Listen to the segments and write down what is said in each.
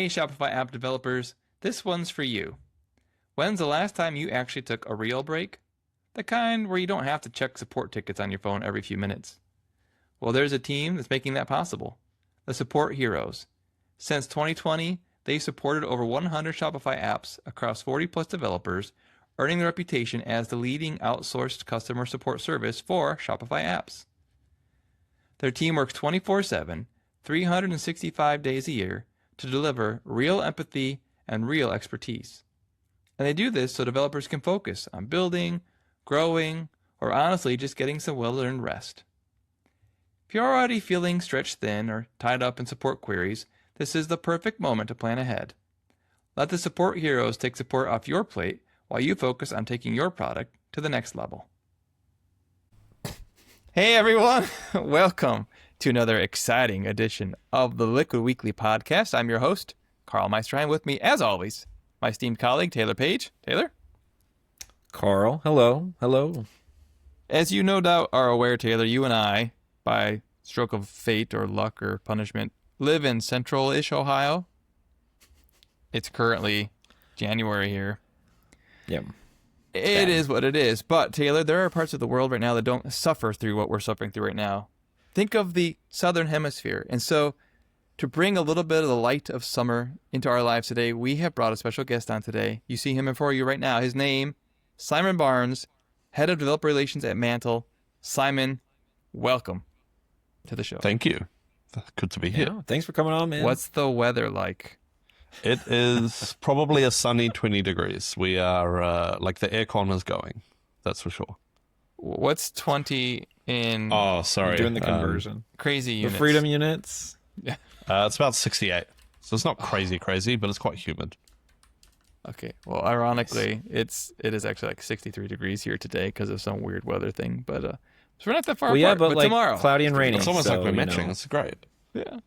Hey Shopify app developers, this one's for you. When's the last time you actually took a real break? The kind where you don't have to check support tickets on your phone every few minutes. Well, there's a team that's making that possible. The Support Heroes. Since 2020, they've supported over 100 Shopify apps across 40 plus developers, earning their reputation as the leading outsourced customer support service for Shopify apps. Their team works 24/7, 365 days a year to deliver real empathy and real expertise. And they do this so developers can focus on building, growing, or honestly just getting some well-earned rest. If you're already feeling stretched thin or tied up in support queries, this is the perfect moment to plan ahead. Let the Support Heroes take support off your plate while you focus on taking your product to the next level. Hey everyone, welcome to another exciting edition of the Liquid Weekly podcast. I'm your host, Karl Meisterheim. With me, as always, my esteemed colleague, Taylor Page. Taylor? Karl, hello. As you no doubt are aware, Taylor, you and I, by stroke of fate or luck or punishment, live in central-ish Ohio. It's currently January here. Yep. It is what it is. But, Taylor, there are parts of the world right now that don't suffer through what we're suffering through right now. Think of the southern hemisphere. And so, to bring a little bit of the light of summer into our lives today, we have brought a special guest on today. You see him before you right now. His name, Simon Barnes, Head of Developer Relations at Mantle. Simon, welcome to the show. Thank you. Good to be here. Yeah, thanks for coming on, man. What's the weather like? It is probably a sunny 20 degrees. We are, like the aircon is going. That's for sure. What's 20 in Oh, sorry. doing the conversion? crazy The units? freedom units? Yeah. It's about 68. So it's not crazy, but it's quite humid. Okay. Well, ironically, it is actually like 63 degrees here today because of some weird weather thing. But so we're not that far Well, apart. yeah, but like tomorrow, cloudy and rainy. It's almost so, like we're you matching. know. It's great. Yeah.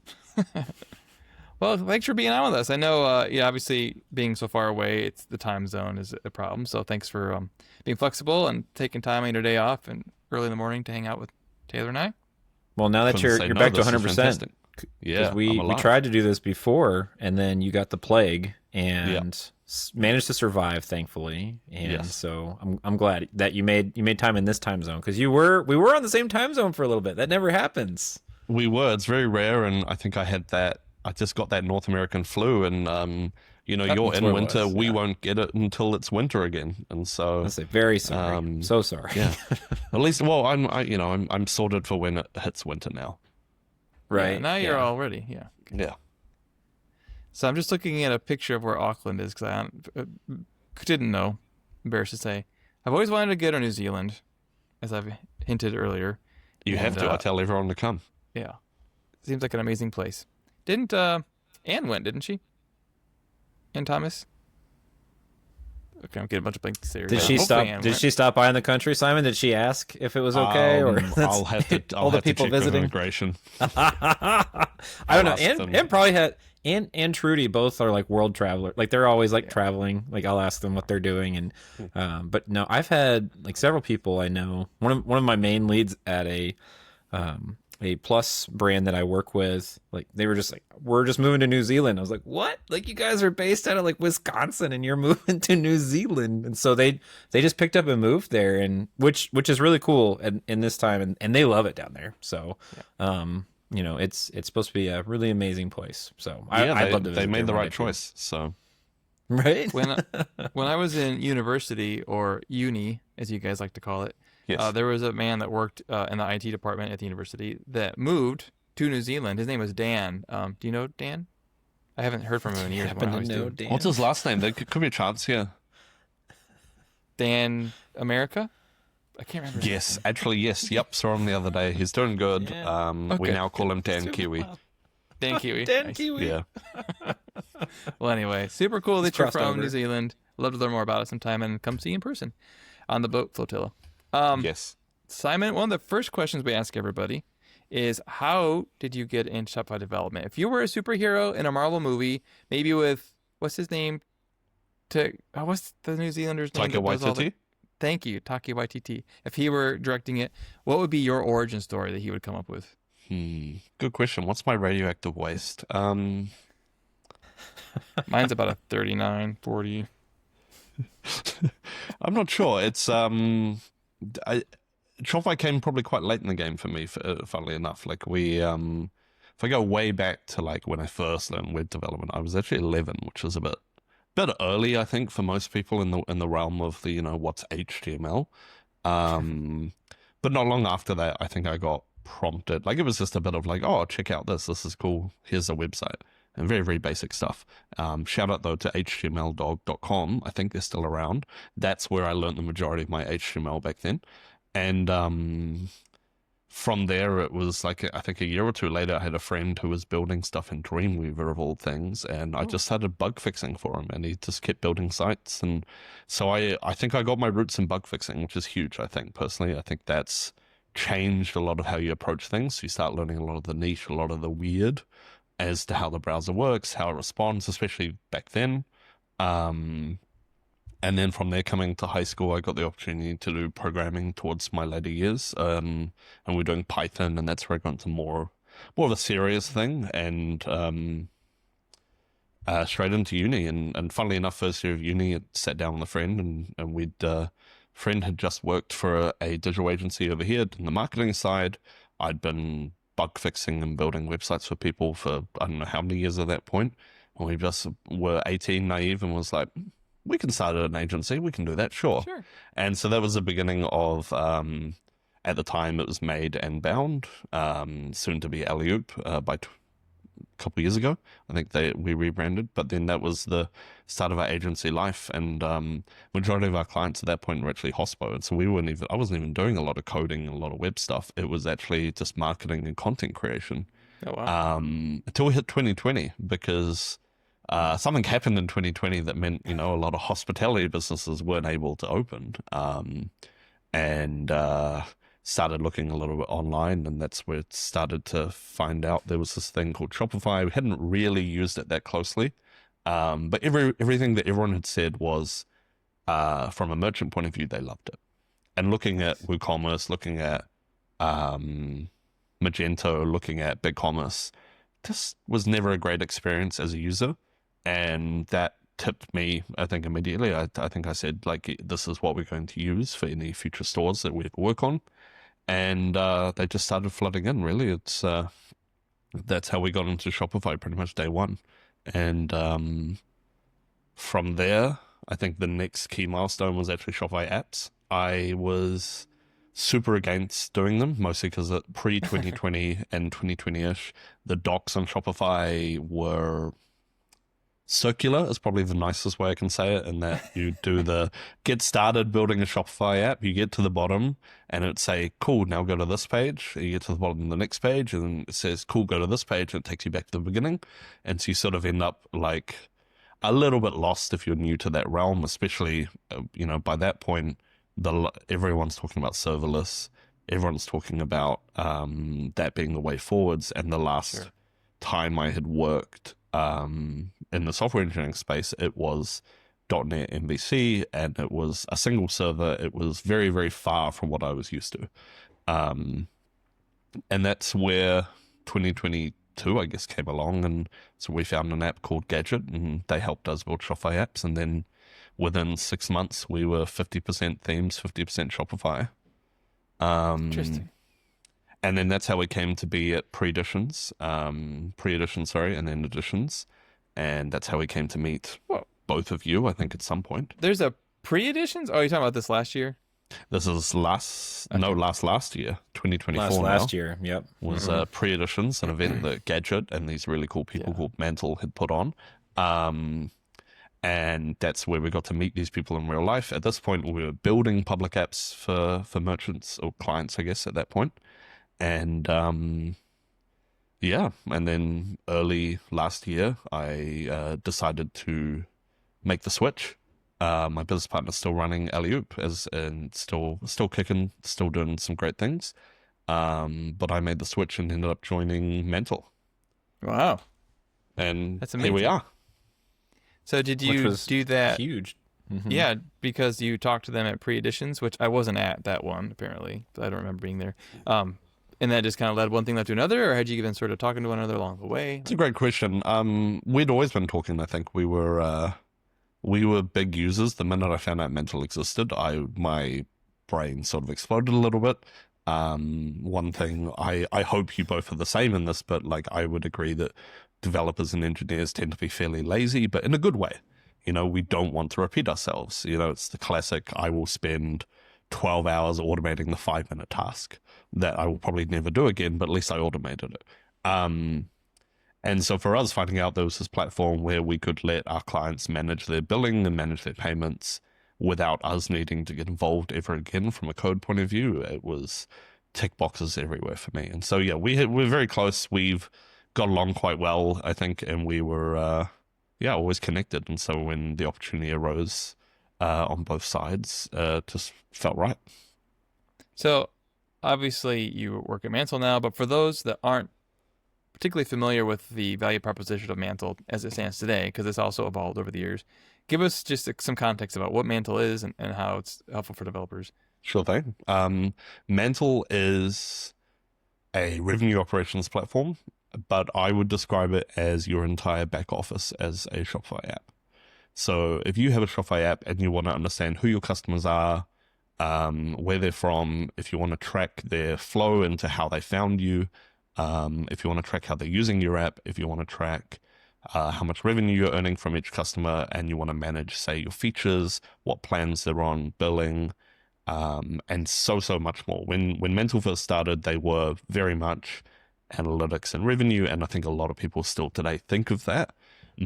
Well, thanks for being on with us. I know, obviously being so far away, it's the time zone is a problem. So thanks for being flexible and taking time on your day off and early in the morning to hang out with Taylor and I. Well, now that Couldn't say you're no, back to this is 100%. fantastic. Yeah, Because we I'm alive. tried to do this before, and then you got the plague, and managed to survive, thankfully. And Yes. so I'm glad that you made time in this time zone, because we were on the same time zone for a little bit. That never happens. We were. It's very rare, and I think I just got that North American flu, and you're That's in what it winter. was, We yeah. won't get it until it's winter again, and so I say very sorry. So sorry. yeah. At least, well, I'm sorted for when it hits winter now. Right. Yeah, now you're yeah. all ready. Yeah. Yeah. So I'm just looking at a picture of where Auckland is because I didn't know. Embarrassed to say. I've always wanted to go to New Zealand, as I've hinted earlier. You have And, to. I tell everyone to come. Yeah. Seems like an amazing place. Didn't Anne went, didn't she? Anne Thomas? Okay, I'm getting a bunch of blank stares. Did she Hopefully stop? Anne Did went. she stop by in the country, Simon? Did she ask if it was okay? Or I'll have to. I'll all the have to people check with visiting. immigration. I don't know. ask them. And probably had and Trudy both are like world traveler. Like they're always like traveling. Like I'll ask them what they're doing. And but no, I've had like several people I know. One of my main leads at a plus brand that I work with, like they were just like, we're just moving to New Zealand. I was like, what? Like you guys are based out of like Wisconsin and you're moving to New Zealand. And so they just picked up and moved there, and which is really cool in this time, and they love it down there. So it's supposed to be a really amazing place. So I'd love to visit they made there the one right day, too. choice. So Right? When I was in university, or uni, as you guys like to call it, yes, there was a man that worked in the IT department at the university that moved to New Zealand. His name was Dan. Do you know Dan? I haven't heard from him in years. Happen What I to was know doing. Dan. what's his last name? There could be a chance here. Dan America? I can't remember. his Yes, name. actually, yes. Yep, saw him the other day. He's doing good. Yeah. We Okay. now call him Dan Kiwi. Dan Kiwi. Dan Nice. Kiwi. Yeah. Well, anyway, super cool that It's you're crossed from over. New Zealand. Love to learn more about it sometime and come see you in person on the boat flotilla. Yes. Simon, one of the first questions we ask everybody is, how did you get into Shopify development? If you were a superhero in a Marvel movie, maybe with, what's his name? What's the New Zealander's name? Taika that does all the- Waititi? Thank you, Taki Waititi. If he were directing it, what would be your origin story that he would come up with? Good question. What's my radioactive waste? Mine's about a 39, 40. I'm not sure. Shopify came probably quite late in the game for me, funnily enough. Like if I go way back to like when I first learned web development, I was actually 11, which is a bit early, I think, for most people in the realm of the what's HTML. Um, but not long after that, I think I got prompted. Like it was just a bit of like, oh, check out this. This is cool. Here's a website. And very, very basic stuff. Shout out though to htmldog.com. I think they're still around. That's where I learned the majority of my HTML back then. And from there, it was like, I think a year or two later, I had a friend who was building stuff in Dreamweaver of all things. And I just started bug fixing for him. And he just kept building sites. And so I think I got my roots in bug fixing, which is huge, I think, personally. I think that's changed a lot of how you approach things. You start learning a lot of the niche, a lot of the weird as to how the browser works, how it responds, especially back then. And then from there, coming to high school, I got the opportunity to do programming towards my later years. And we're doing Python, and that's where I got into more of a serious thing, and straight into uni. And funnily enough, first year of uni, I sat down with a friend, and we'd friend had just worked for a digital agency over here in the marketing side. I'd been bug fixing and building websites for people for I don't know how many years at that point. And we just were 18, naive, and was like, we can start an agency. We can do that, sure. And so that was the beginning of, at the time it was Made and Bound, soon to be Alley-Oop by a couple of years ago. I think we rebranded, but then that was the start of our agency life. And majority of our clients at that point were actually hospo, and so I wasn't even doing a lot of coding and a lot of web stuff. It was actually just marketing and content creation. Oh, wow. Until we hit 2020, because something happened in 2020 that meant a lot of hospitality businesses weren't able to open, and started looking a little bit online, and that's where it started to find out there was this thing called Shopify. We hadn't really used it that closely, but everything that everyone had said was, from a merchant point of view, they loved it. And looking at WooCommerce, looking at Magento, looking at BigCommerce, this was never a great experience as a user, and that tipped me, I think, immediately. I think I said, like, this is what we're going to use for any future stores that we ever work on. And they just started flooding in, really. It's that's how we got into Shopify pretty much day one. And from there, I think the next key milestone was actually Shopify apps. I was super against doing them, mostly because pre-2020 and 2020-ish, the docs on Shopify were circular is probably the nicest way I can say it, in that you do the get started building a Shopify app, you get to the bottom and it say, cool, now go to this page. You get to the bottom of the next page and it says, cool, go to this page, and it takes you back to the beginning. And so you sort of end up like a little bit lost if you're new to that realm, especially, by that point, everyone's talking about serverless. Everyone's talking about that being the way forwards. And the last time I had worked in the software engineering space, it was .NET MVC, and it was a single server. It was very, very far from what I was used to. And that's where 2022, I guess, came along. And so we found an app called Gadget, and they helped us build Shopify apps. And then within 6 months, we were 50% themes, 50% Shopify. Interesting. And then that's how we came to be at pre-editions, and then editions. And that's how we came to meet both of you, I think, at some point. There's a pre-editions? Oh, you're talking about this last year? This is last year, 2024 last year, yep. Was pre-editions, an event that Gadget and these really cool people called Mantle had put on. And that's where we got to meet these people in real life. At this point, we were building public apps for merchants or clients, I guess, at that point. And and then early last year, I decided to make the switch. My business partner's still running Alley-Oop and still kicking, still doing some great things. But I made the switch and ended up joining Mantle. Wow. And that's amazing. Here we are. So did you do that? Huge. Mm-hmm. Yeah, because you talked to them at pre-editions, which I wasn't at that one, apparently. I don't remember being there. And that just kind of led one thing led to another, or had you been sort of talking to one another along the way? It's a great question. We'd always been talking. I think we were big users. The minute I found out Mantle existed, my brain sort of exploded a little bit. One thing I hope you both are the same in this, but like I would agree that developers and engineers tend to be fairly lazy, but in a good way. We don't want to repeat ourselves. It's the classic, I will spend 12 hours automating the 5-minute task that I will probably never do again, but at least I automated it. And so for us, finding out there was this platform where we could let our clients manage their billing and manage their payments without us needing to get involved ever again from a code point of view, it was tick boxes everywhere for me. And so, yeah, we're very close. We've got along quite well, I think, and we were, always connected. And so when the opportunity arose on both sides, just felt right. So obviously you work at Mantle now, but for those that aren't particularly familiar with the value proposition of Mantle as it stands today, because it's also evolved over the years, give us just some context about what Mantle is and how it's helpful for developers. Sure thing. Mantle is a revenue operations platform, but I would describe it as your entire back office as a Shopify app. So if you have a Shopify app and you want to understand who your customers are, where they're from, if you want to track their flow into how they found you, if you want to track how they're using your app, if you want to track how much revenue you're earning from each customer, and you want to manage, say, your features, what plans they're on, billing, and so much more. When Mantle first started, they were very much analytics and revenue, and I think a lot of people still today think of that,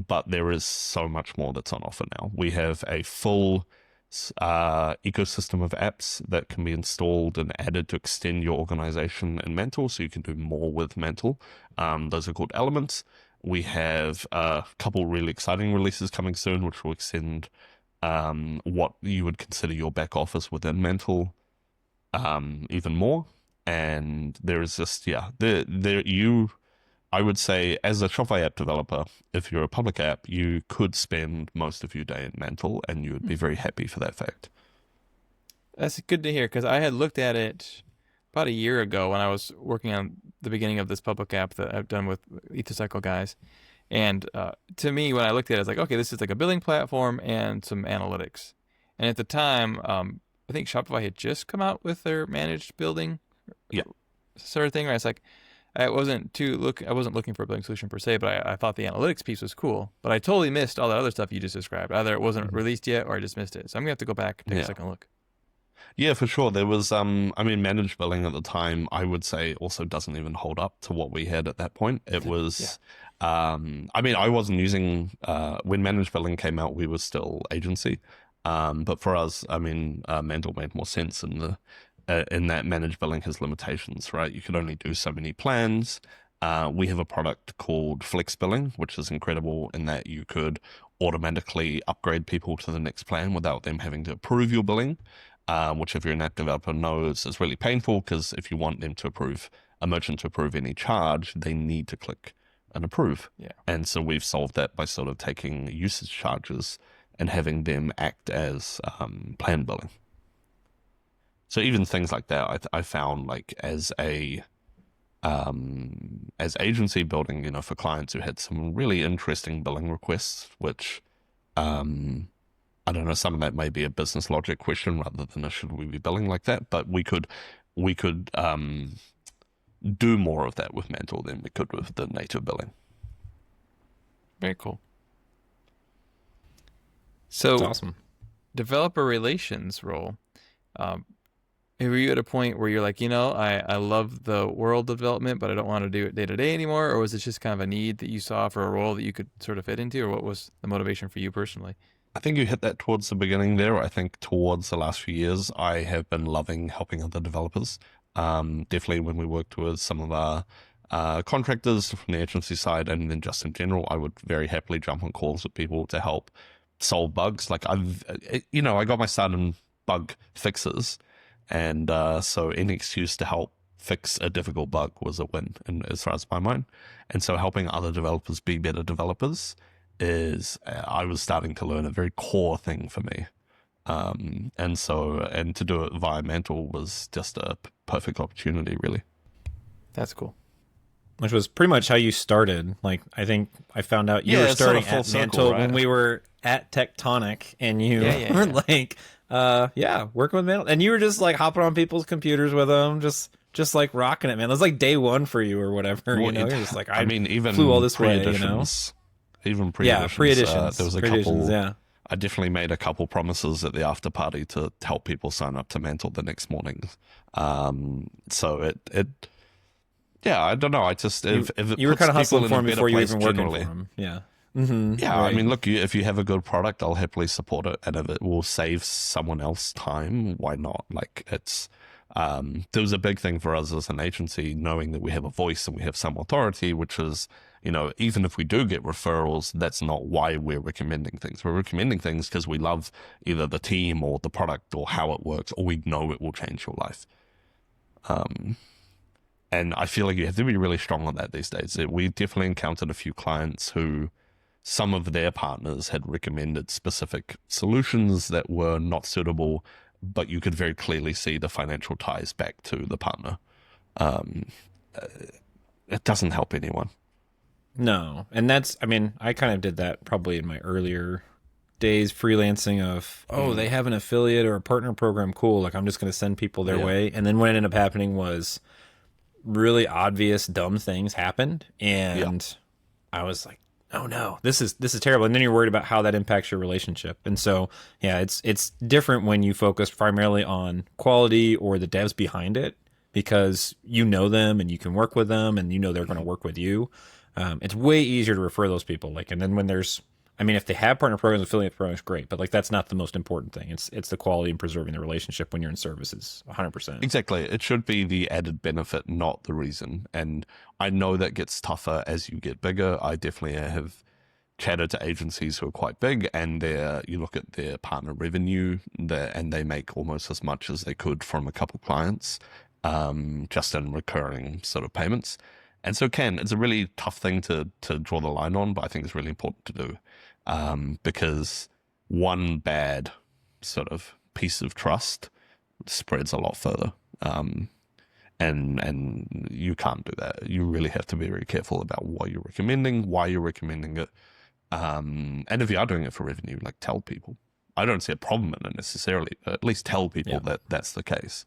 but there is so much more that's on offer now. We have a full ecosystem of apps that can be installed and added to extend your organization in Mantle, so you can do more with Mantle. Those are called elements. We have a couple really exciting releases coming soon, which will extend what you would consider your back office within Mantle even more. And there is just, I would say, as a Shopify app developer, if you're a public app, you could spend most of your day in Mantle, and you would be very happy for that fact. That's good to hear, because I had looked at it about a year ago when I was working on the beginning of this public app that I've done with EtherCycle guys. And to me, when I looked at it, I was like, okay, this is like a billing platform and some analytics. And at the time, I think Shopify had just come out with their managed building sort of thing. Right? It's like, I wasn't looking for a billing solution per se, but I thought the analytics piece was cool. But I totally missed all that other stuff you just described. Either it wasn't released yet, or I just missed it. So I'm gonna have to go back and take a second look. Yeah, for sure. There was, managed billing at the time, I would say, also doesn't even hold up to what we had at that point. It was, I wasn't using, when managed billing came out, we were still agency. But for us, Mantle made more sense in that managed billing has limitations, right? You could only do so many plans. We have a product called Flex Billing, which is incredible in that you could automatically upgrade people to the next plan without them having to approve your billing, which if you're an app developer knows is really painful, because if you want them to approve, a merchant to approve any charge, they need to click and approve. Yeah. And so we've solved that by sort of taking usage charges and having them act as plan billing. So even things like that, I found, like, as agency building, for clients who had some really interesting billing requests, which, I don't know, some of that may be a business logic question rather than a should we be billing like that, but we could do more of that with Mantle than we could with the native billing. Very cool. So, that's awesome. Developer relations role. Were you at a point where you're like, I love the world of development, but I don't want to do it day to day anymore? Or was it just kind of a need that you saw for a role that you could sort of fit into? Or what was the motivation for you personally? I think you hit that towards the beginning there. I think towards the last few years, I have been loving helping other developers. Definitely when we worked with some of our contractors from the agency side, and then just in general, I would very happily jump on calls with people to help solve bugs. Like I got my start in bug fixes. And so any excuse to help fix a difficult bug was a win, as far as my mind. And so helping other developers be better developers is, I was starting to learn, a very core thing for me. And to do it via Mantle was just a perfect opportunity, really. That's cool. Which was pretty much how you started. Like, I think I found out you were it's sort starting of full at circle, Mantle right? when we were at Tectonic, and you Yeah. were like, working with Mantle, and you were just like hopping on people's computers with them, just like rocking it, man. It was like day one for you or whatever. Well, You're just like, I mean, even flew all this way, pre-editions, even Yeah, pre-editions. pre-editions. There was a Pre-editions, couple. yeah. I definitely made a couple promises at the after party to help people sign up to Mantle the next morning. So yeah, I don't know. I just if it You were puts kind of hustling people for in him a before better you place even working generally. for him. Yeah. Mm-hmm. Yeah, I Right. mean, look, if you have a good product, I'll happily support it, and if it will save someone else time, why not? Like, it's there was a big thing for us as an agency, knowing that we have a voice and we have some authority, which is, even if we do get referrals, that's not why we're recommending things. We're recommending things because we love either the team or the product or how it works, or we know it will change your life. And I feel like you have to be really strong on that these days. We definitely encountered a few clients who some of their partners had recommended specific solutions that were not suitable, but you could very clearly see the financial ties back to the partner. It doesn't help anyone. No, and I kind of did that probably in my earlier days freelancing of, they have an affiliate or a partner program, cool, like I'm just going to send people their way. And then what ended up happening was really obvious dumb things happened, and I was like, oh no, this is terrible. And then you're worried about how that impacts your relationship. And so it's different when you focus primarily on quality or the devs behind it, because you know them and you can work with them and they're going to work with you. It's way easier to refer those people. Like, and then when if they have partner programs, affiliate programs, great. But like, that's not the most important thing. It's the quality and preserving the relationship when you're in services, 100%. Exactly. It should be the added benefit, not the reason. And I know that gets tougher as you get bigger. I definitely have chatted to agencies who are quite big, and you look at their partner revenue and they make almost as much as they could from a couple clients, just in recurring sort of payments. And so it's a really tough thing to draw the line on, but I think it's really important to do, because one bad sort of piece of trust spreads a lot further. And you can't do that. You really have to be very careful about what you're recommending, why you're recommending it. And if you are doing it for revenue, like, tell people. I don't see a problem in it necessarily, but at least tell people that that's the case.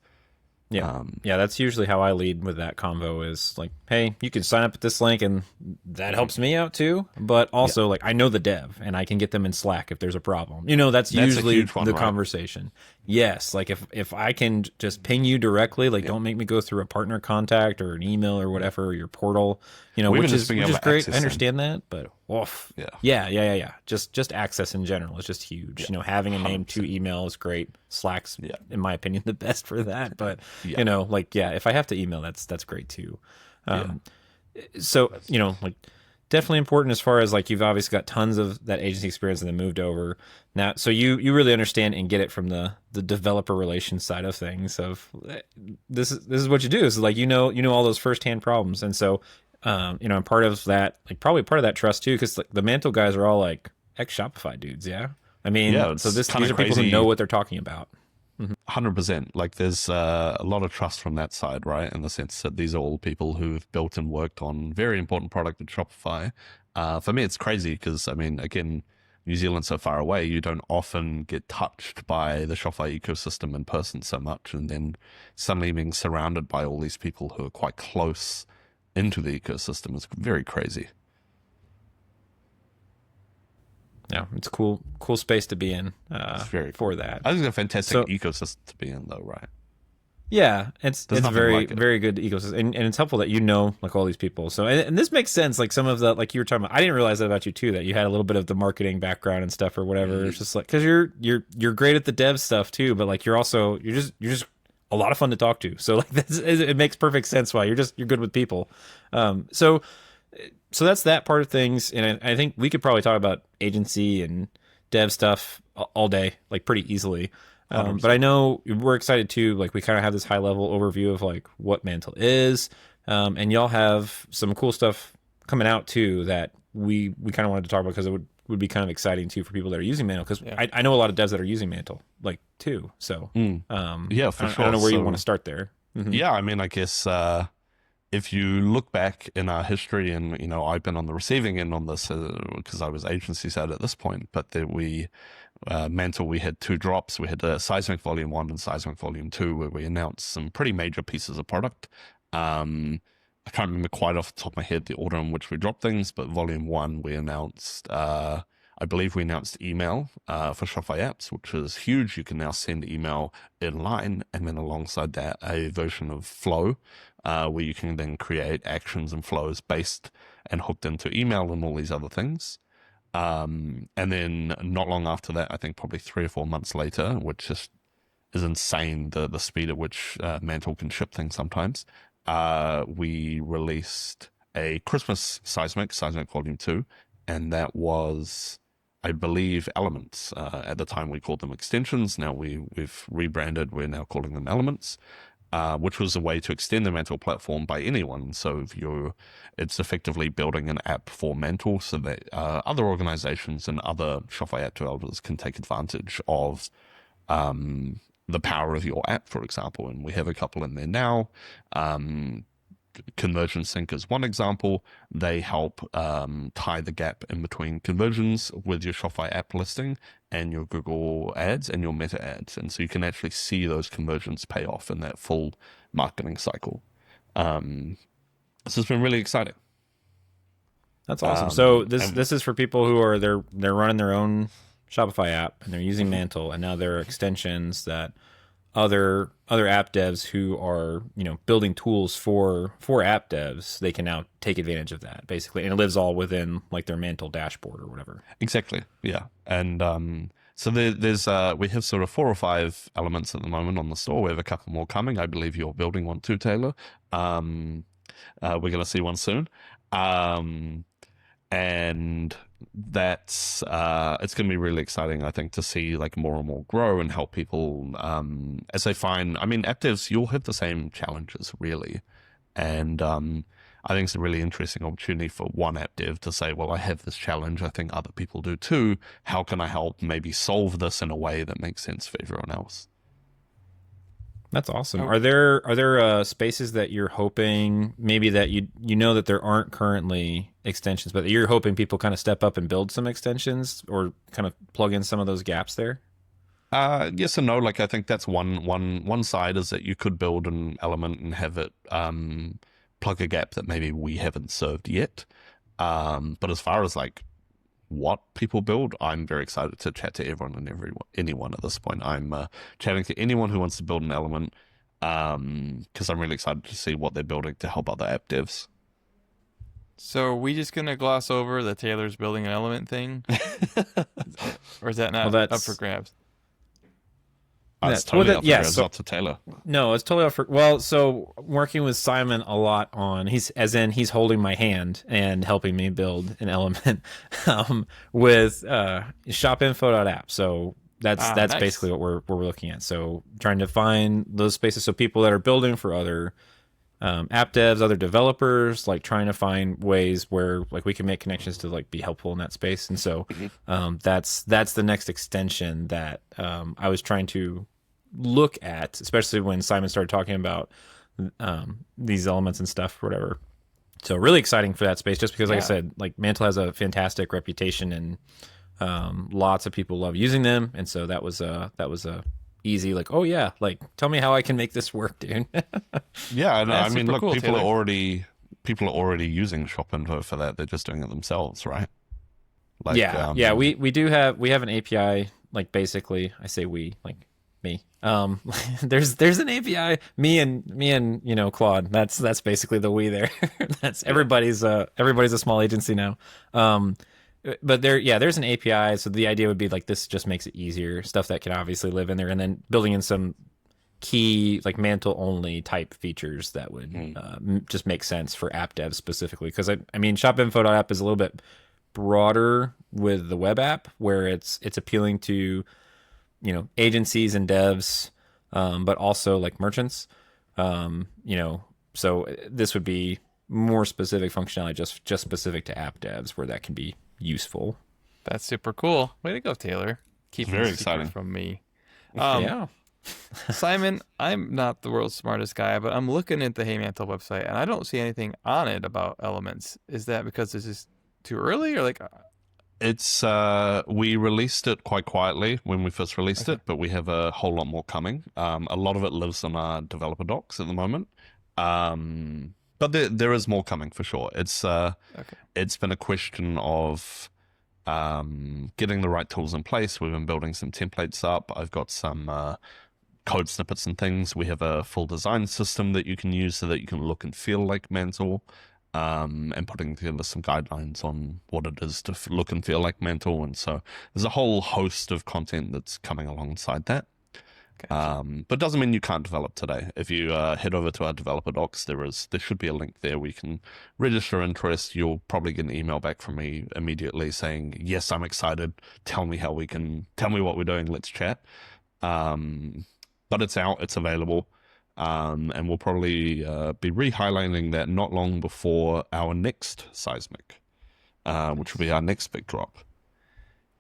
Yeah. That's usually how I lead with that convo, is like, hey, you can sign up at this link and that helps me out too. But also, like, I know the dev and I can get them in Slack if there's a problem. That's usually a huge one, the right? Conversation. Yes. Like, if I can just ping you directly, like, don't make me go through a partner contact or an email or whatever, or your portal, which is great. I understand that, but oof. Yeah. Just access in general is just huge. Having a name to email is great. Slack's, in my opinion, the best for that. But if I have to email, that's great too. So definitely important as far as, like, you've obviously got tons of that agency experience and then moved over now, so you really understand and get it from the developer relations side of things. Of this is what you do. So, like, all those firsthand problems, and so and part of that, like, probably part of that trust too, because, like, the Mantle guys are all like ex Shopify dudes. Yeah, I mean, so these are people who know what they're talking about. 100%. Like, there's a lot of trust from that side, right? In the sense that these are all people who've built and worked on very important product at Shopify. For me, it's crazy because, I mean, again, New Zealand's so far away, you don't often get touched by the Shopify ecosystem in person so much. And then suddenly being surrounded by all these people who are quite close into the ecosystem is very crazy. Yeah, it's a cool space to be in. It's very for cool. that. I think it's a fantastic ecosystem to be in, though, right? Yeah, it's very like it. very good ecosystem, and it's helpful that like all these people. So and this makes sense. Like, some of the, like, you were talking about, I didn't realize that about you too, that you had a little bit of the marketing background and stuff or whatever. It's just like, because you're great at the dev stuff too, but, like, you're just a lot of fun to talk to. So, like, it makes perfect sense why you're good with people. So that's that part of things, and I think we could probably talk about agency and dev stuff all day, like, pretty easily. But I know we're excited too. Like, we kind of have this high level overview of, like, what Mantle is, and y'all have some cool stuff coming out too that we kind of wanted to talk about, because it would be kind of exciting too for people that are using Mantle. Because I know a lot of devs that are using Mantle, like, too. So yeah, for sure. I don't know where you want to start there. Yeah, I mean, I guess if you look back in our history, and I've been on the receiving end on this because I was agency side at this point, but that Mantle, we had two drops. We had Seismic Volume 1 and Seismic Volume 2, where we announced some pretty major pieces of product. I can't remember quite off the top of my head the order in which we dropped things, but Volume 1 we announced, I believe we announced email for Shopify apps, which is huge. You can now send email in line, and then alongside that, a version of Flow, where you can then create actions and flows based and hooked into email and all these other things. And then not long after that, I think probably 3 or 4 months later, which just is insane, the speed at which Mantle can ship things sometimes, we released a Christmas Seismic Volume 2, and that was, I believe, Elements. At the time, we called them extensions. Now we've rebranded. We're now calling them Elements, which was a way to extend the Mantle platform by anyone. So it's effectively building an app for Mantle so that other organizations and other Shopify app developers can take advantage of the power of your app, for example. And we have a couple in there now. Conversion Sync is one example. They help tie the gap in between conversions with your Shopify app listing and your Google ads and your Meta ads. And so you can actually see those conversions pay off in that full marketing cycle. This has been really exciting. That's awesome. So this is for people who are they're running their own Shopify app and they're using Mantle, and now there are extensions that other app devs who are building tools for app devs, they can now take advantage of that basically, and it lives all within like their Mantle dashboard or whatever. Exactly, yeah. And so there's we have sort of 4 or 5 elements at the moment on the store. We have a couple more coming. I believe you're building one too, Taylor. We're going to see one soon. And that's it's going to be really exciting, I think, to see like more and more grow and help people as they find. I mean, app devs, you'll have the same challenges really, and I think it's a really interesting opportunity for one app dev to say, well, I have this challenge, I think other people do too. How can I help maybe solve this in a way that makes sense for everyone else? That's awesome. Are there spaces that you're hoping maybe that you know that there aren't currently extensions, but you're hoping people kind of step up and build some extensions or kind of plug in some of those gaps there? Yes and no. Like I think that's one side is that you could build an element and have it plug a gap that maybe we haven't served yet. But as far as like what people build, I'm very excited to chat to everyone and anyone at this point. I'm chatting to anyone who wants to build an element because I'm really excited to see what they're building to help other app devs. So we just gonna gloss over the Taylor's building an element thing, or is that not up for grabs? It's totally up for grabs. It's up to Taylor. No, it's totally up for. Well, so working with Simon a lot on he's holding my hand and helping me build an element with shopinfo.app. So that's nice. Basically what we're looking at. So trying to find those spaces so people that are building for other app devs, other developers, like trying to find ways where like we can make connections to like be helpful in that space. And so that's the next extension that I was trying to look at, especially when Simon started talking about these elements and stuff or whatever. So really exciting for that space, just because like I said, like Mantle has a fantastic reputation and lots of people love using them. And so that was a easy, like, oh yeah, like tell me how I can make this work, dude. Yeah, no, I mean, look, cool, people Taylor. are already using Shop Info for that. They're just doing it themselves, right? Like, we have an API, like basically, I say we, like me. There's an API, me and Claude. That's basically the we there. That's everybody's a small agency now. But there's an API, so the idea would be like this just makes it easier, stuff that can obviously live in there, and then building in some key like Mantle only type features that would just make sense for app devs specifically. Because I mean, shopinfo.app is a little bit broader with the web app, where it's appealing to agencies and devs, but also like merchants. So this would be more specific functionality, just specific to app devs, where that can be useful. That's super cool. Way to go, Taylor. Keeping very the secret exciting from me. Yeah. Simon, I'm not the world's smartest guy, but I'm looking at the Hey Mantle website and I don't see anything on it about elements. Is that because this is too early or like, It's we released it quite quietly when we first released okay, it, but we have a whole lot more coming. A lot of it lives on our developer docs at the moment. But there is more coming for sure. okay. It's been a question of getting the right tools in place. We've been building some templates up. I've got some code snippets and things. We have a full design system that you can use so that you can look and feel like Mantle, and putting together some guidelines on what it is to look and feel like Mantle. And so there's a whole host of content that's coming alongside that. Gotcha. But doesn't mean you can't develop today. If you head over to our developer docs, there should be a link there where you can register interest. You'll probably get an email back from me immediately saying, yes, I'm excited. Tell me what we're doing. Let's chat. But it's out, it's available. And we'll probably be re-highlighting that not long before our next Seismic, which will be our next big drop.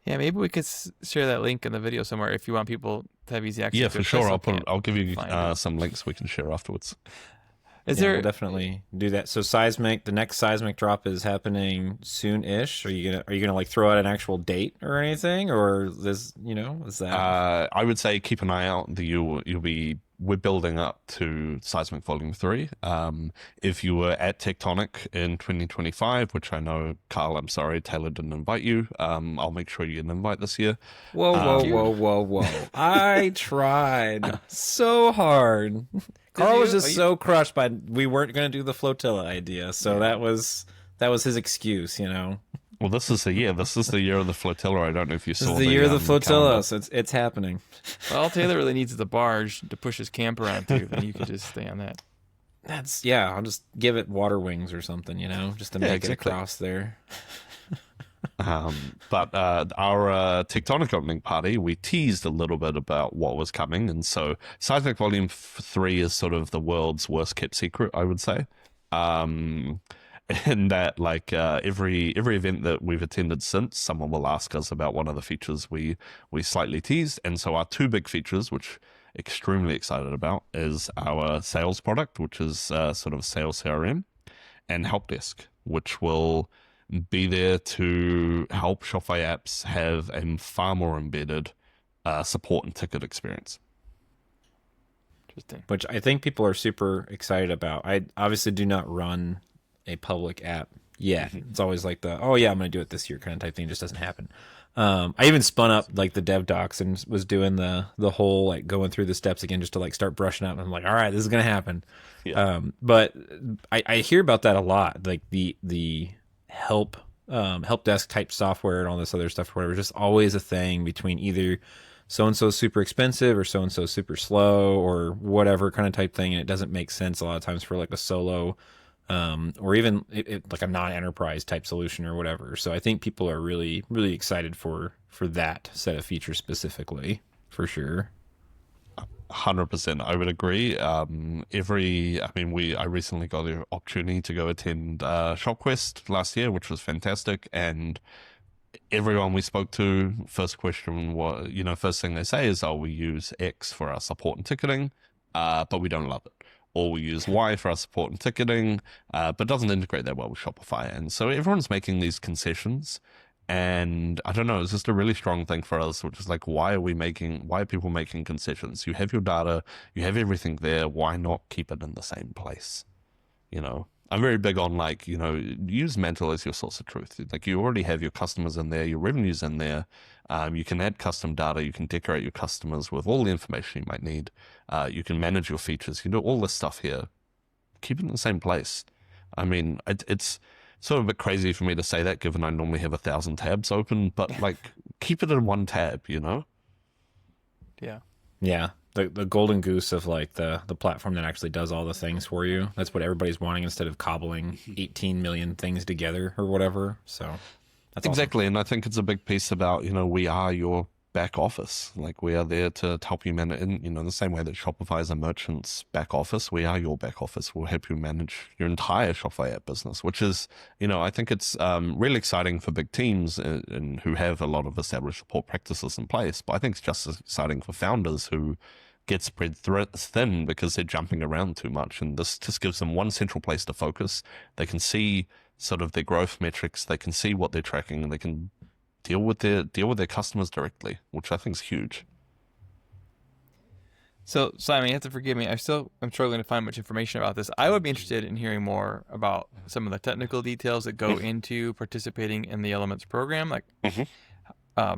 Yeah, maybe we could share that link in the video somewhere if you want people to have easy access. Yeah, to for it, 'cause I sure. still I'll give you can't find it. some links we can share afterwards. Is We'll there? definitely do that. So the next seismic drop is happening soon-ish. Are you gonna like throw out an actual date or anything, or is that? I would say keep an eye out. We're building up to Seismic Volume 3. If you were at Tectonic in 2025, which I know, Karl, I'm sorry, Taylor didn't invite you. I'll make sure you get an invite this year. Whoa, Um, whoa! I tried so hard. Carl was you? just so crushed by we weren't going to do the flotilla idea, so that was his excuse. Well, this is the year. This is the year of the flotilla. I don't know if you This saw is the year of the flotilla, calendar. so it's happening. Well, all Taylor really needs is the barge to push his camper onto. Then you could just stay on that. I'll just give it water wings or something, just to Yeah, make exactly. it across there. But our Tectonic opening party, we teased a little bit about what was coming, and so Seismic Volume 3 is sort of the world's worst kept secret, I would say. In that, like every event that we've attended since, someone will ask us about one of the features we slightly teased, and so our two big features, which extremely excited about, is our sales product, which is sort of sales CRM, and help desk, which will be there to help Shopify apps have a far more embedded support and ticket experience. Interesting. Which I think people are super excited about. I obviously do not run a public app yet. It's always like I'm going to do it this year kind of type thing. It just doesn't happen. I even spun up like the dev docs and was doing the whole like going through the steps again just to like start brushing up. And I'm like, all right, this is going to happen. Yeah. But I hear about that a lot. Like the help desk type software and all this other stuff, whatever, just always a thing between either so-and-so super expensive or so-and-so super slow or whatever kind of type thing. And it doesn't make sense a lot of times for like a solo or even like a non-enterprise type solution or whatever. So I think people are really, really excited for that set of features specifically, for sure. 100%, I would agree. I recently got the opportunity to go attend ShopQuest last year, which was fantastic. And everyone we spoke to, first question was, first thing they say is, we use X for our support and ticketing, but we don't love it. Or we use Y for our support and ticketing, but doesn't integrate that well with Shopify. And so everyone's making these concessions. And I don't know, it's just a really strong thing for us, which is like, why are people making concessions? You have your data, you have everything there. Why not keep it in the same place? I'm very big on use Mantle as your source of truth. Like you already have your customers in there, your revenues in there. You can add custom data. You can decorate your customers with all the information you might need. You can manage your features. You can do all this stuff here. Keep it in the same place. I mean, it's sort of a bit crazy for me to say that, given I normally have 1,000 tabs open, but like keep it in one tab, Yeah. Yeah. The golden goose of like the platform that actually does all the things for you. That's what everybody's wanting instead of cobbling 18 million things together or whatever. So that's exactly. Awesome. And I think it's a big piece about, we are your back office. Like we are there to help you manage in, the same way that Shopify is a merchant's back office. We are your back office. We'll help you manage your entire Shopify app business, which is, I think it's really exciting for big teams and who have a lot of established support practices in place. But I think it's just as exciting for founders who get spread thin because they're jumping around too much. And this just gives them one central place to focus. They can see sort of their growth metrics. They can see what they're tracking, and they can deal with their customers directly, which I think is huge. So, Simon, you have to forgive me. I'm struggling to find much information about this. I would be interested in hearing more about some of the technical details that go into participating in the Elements program, like uh,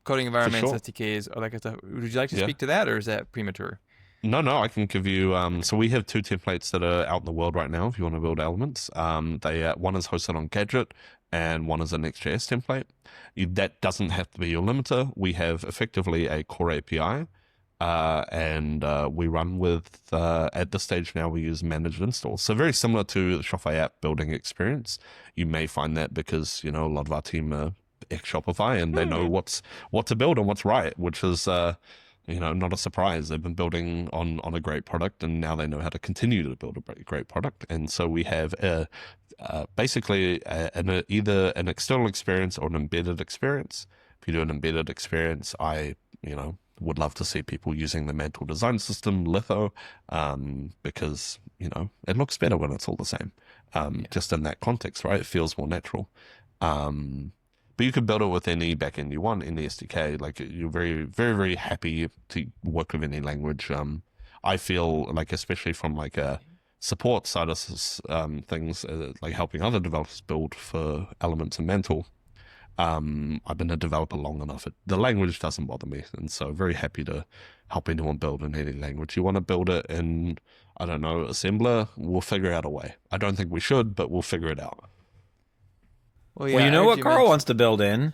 coding environments, sure. SDKs, or that kind of stuff. Would you like to Yeah. speak to that, or is that premature? No, I can give you. So we have two templates that are out in the world right now. If you want to build elements, one is hosted on Gadget, and one is a Next.js template. That doesn't have to be your limiter. We have effectively a core API, and we run with. At this stage now, we use managed installs. So very similar to the Shopify app building experience. You may find that because a lot of our team are ex Shopify and they know what to build and what's right, which is. Not a surprise. They've been building on a great product, and now they know how to continue to build a great product. And so we have basically either an external experience or an embedded experience. If you do an embedded experience, I would love to see people using the Mantle design system, Litho, because it looks better when it's all the same. Just in that context, right? It feels more natural. But you could build it with any backend you want in the SDK. Like you're very, very, very happy to work with any language. I feel like, especially from like a support side of things, like helping other developers build for Elements and Mantle. I've been a developer long enough. The language doesn't bother me, and so very happy to help anyone build in any language. You want to build it in, I don't know, assembler? We'll figure out a way. I don't think we should, but we'll figure it out. Well, Well, you know what Karl wants to build in.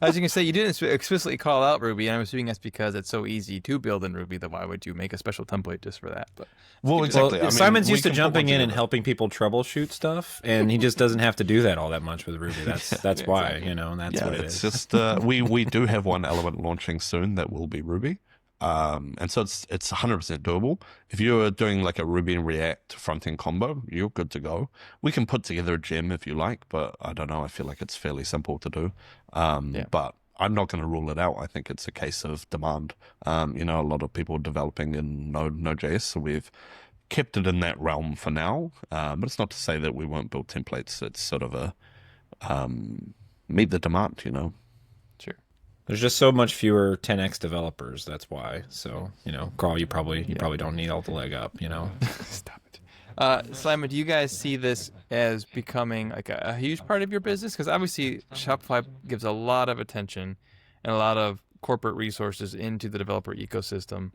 I was going to say, you didn't explicitly call out Ruby, and I'm assuming that's because it's so easy to build in Ruby that why would you make a special template just for that? But Exactly. Well, Simon's used to jumping in and helping people troubleshoot stuff, and he just doesn't have to do that all that much with Ruby. That's why, and that's what it is. It's just we do have one element launching soon that will be Ruby. And so it's 100% doable. If you're doing like a Ruby and React front-end combo, you're good to go. We can put together a gem if you like, but I don't know. I feel like it's fairly simple to do. But I'm not going to rule it out. I think it's a case of demand. A lot of people are developing in Node.js, so we've kept it in that realm for now. But it's not to say that we won't build templates. It's sort of a meet the demand, Sure. There's just so much fewer 10x developers. That's why. So, Karl, you probably don't need all the leg up. Stop it. Simon, do you guys see this as becoming like a huge part of your business? Because obviously Shopify gives a lot of attention and a lot of corporate resources into the developer ecosystem,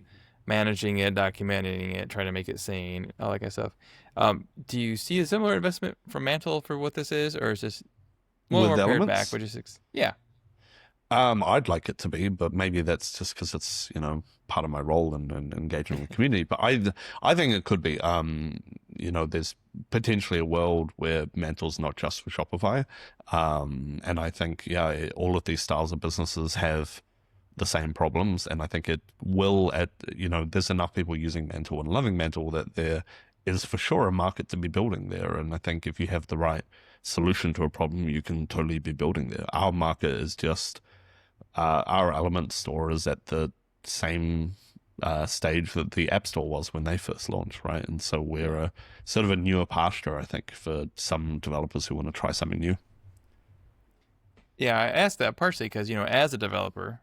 managing it, documenting it, trying to make it sane, all that kind of stuff. Do you see a similar investment from Mantle for what this is, or is this more pared Elements? back? Which is yeah. I'd like it to be, but maybe that's just because it's part of my role and engaging with the community. But I think it could be. There's potentially a world where Mantle's not just for Shopify, and I think all of these styles of businesses have the same problems, and I think it will. There's enough people using Mantle and loving Mantle that there is for sure a market to be building there, and I think if you have the right solution to a problem, you can totally be building there. Our market is just. Our Element store is at the same stage that the App Store was when they first launched, right? And so we're sort of a newer pasture, I think, for some developers who want to try something new. Yeah, I asked that partially because, as a developer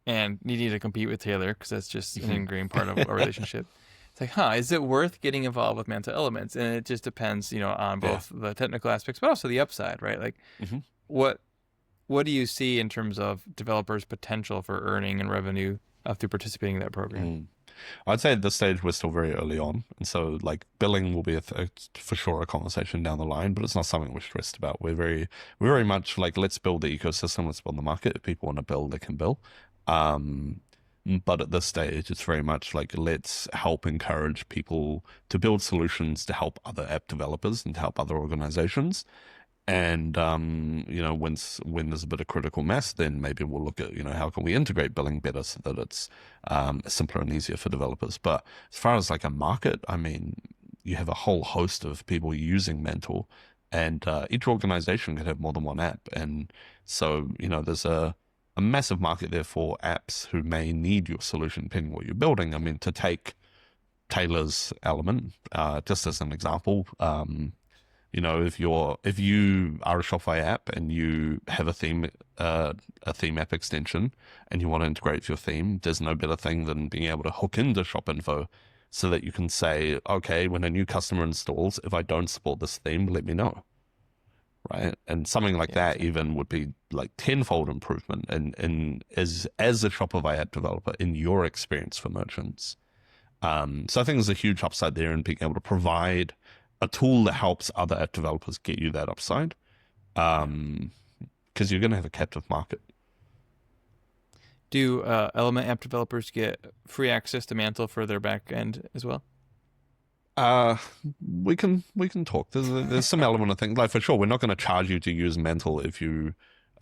and needing to compete with Taylor, because that's just an ingrained part of our relationship, it's like, is it worth getting involved with Mantle Elements? And it just depends, on both the technical aspects, but also the upside, right? Like, what do you see in terms of developers' potential for earning and revenue through participating in that program? I'd say at this stage we're still very early on, and so like billing will be for sure a conversation down the line, but it's not something we're stressed about. We're very much like, let's build the ecosystem, let's build the market. If people want to build, they can build. But at this stage, it's very much like, let's help encourage people to build solutions to help other app developers and to help other organizations. And, when there's a bit of critical mass, then maybe we'll look at, how can we integrate billing better so that it's simpler and easier for developers. But as far as like a market, I mean, you have a whole host of people using Mantle, and each organization could have more than one app. And so, there's a a massive market there for apps who may need your solution depending on what you're building. I mean, to take Taylor's element, just as an example, you know, if you are a Shopify app and you have a theme app extension and you want to integrate your theme, there's no better thing than being able to hook into Shop Info so that you can say, okay, when a new customer installs, if I don't support this theme, let me know. Right. And something like that even would be like tenfold improvement in as a Shopify app developer in your experience for merchants. So I think there's a huge upside there in being able to provide a tool that helps other app developers get you that upside, because you're going to have a captive market. Do Element app developers get free access to Mantle for their back end as well? We can talk. There's some element of things, like for sure, we're not going to charge you to use Mantle if you,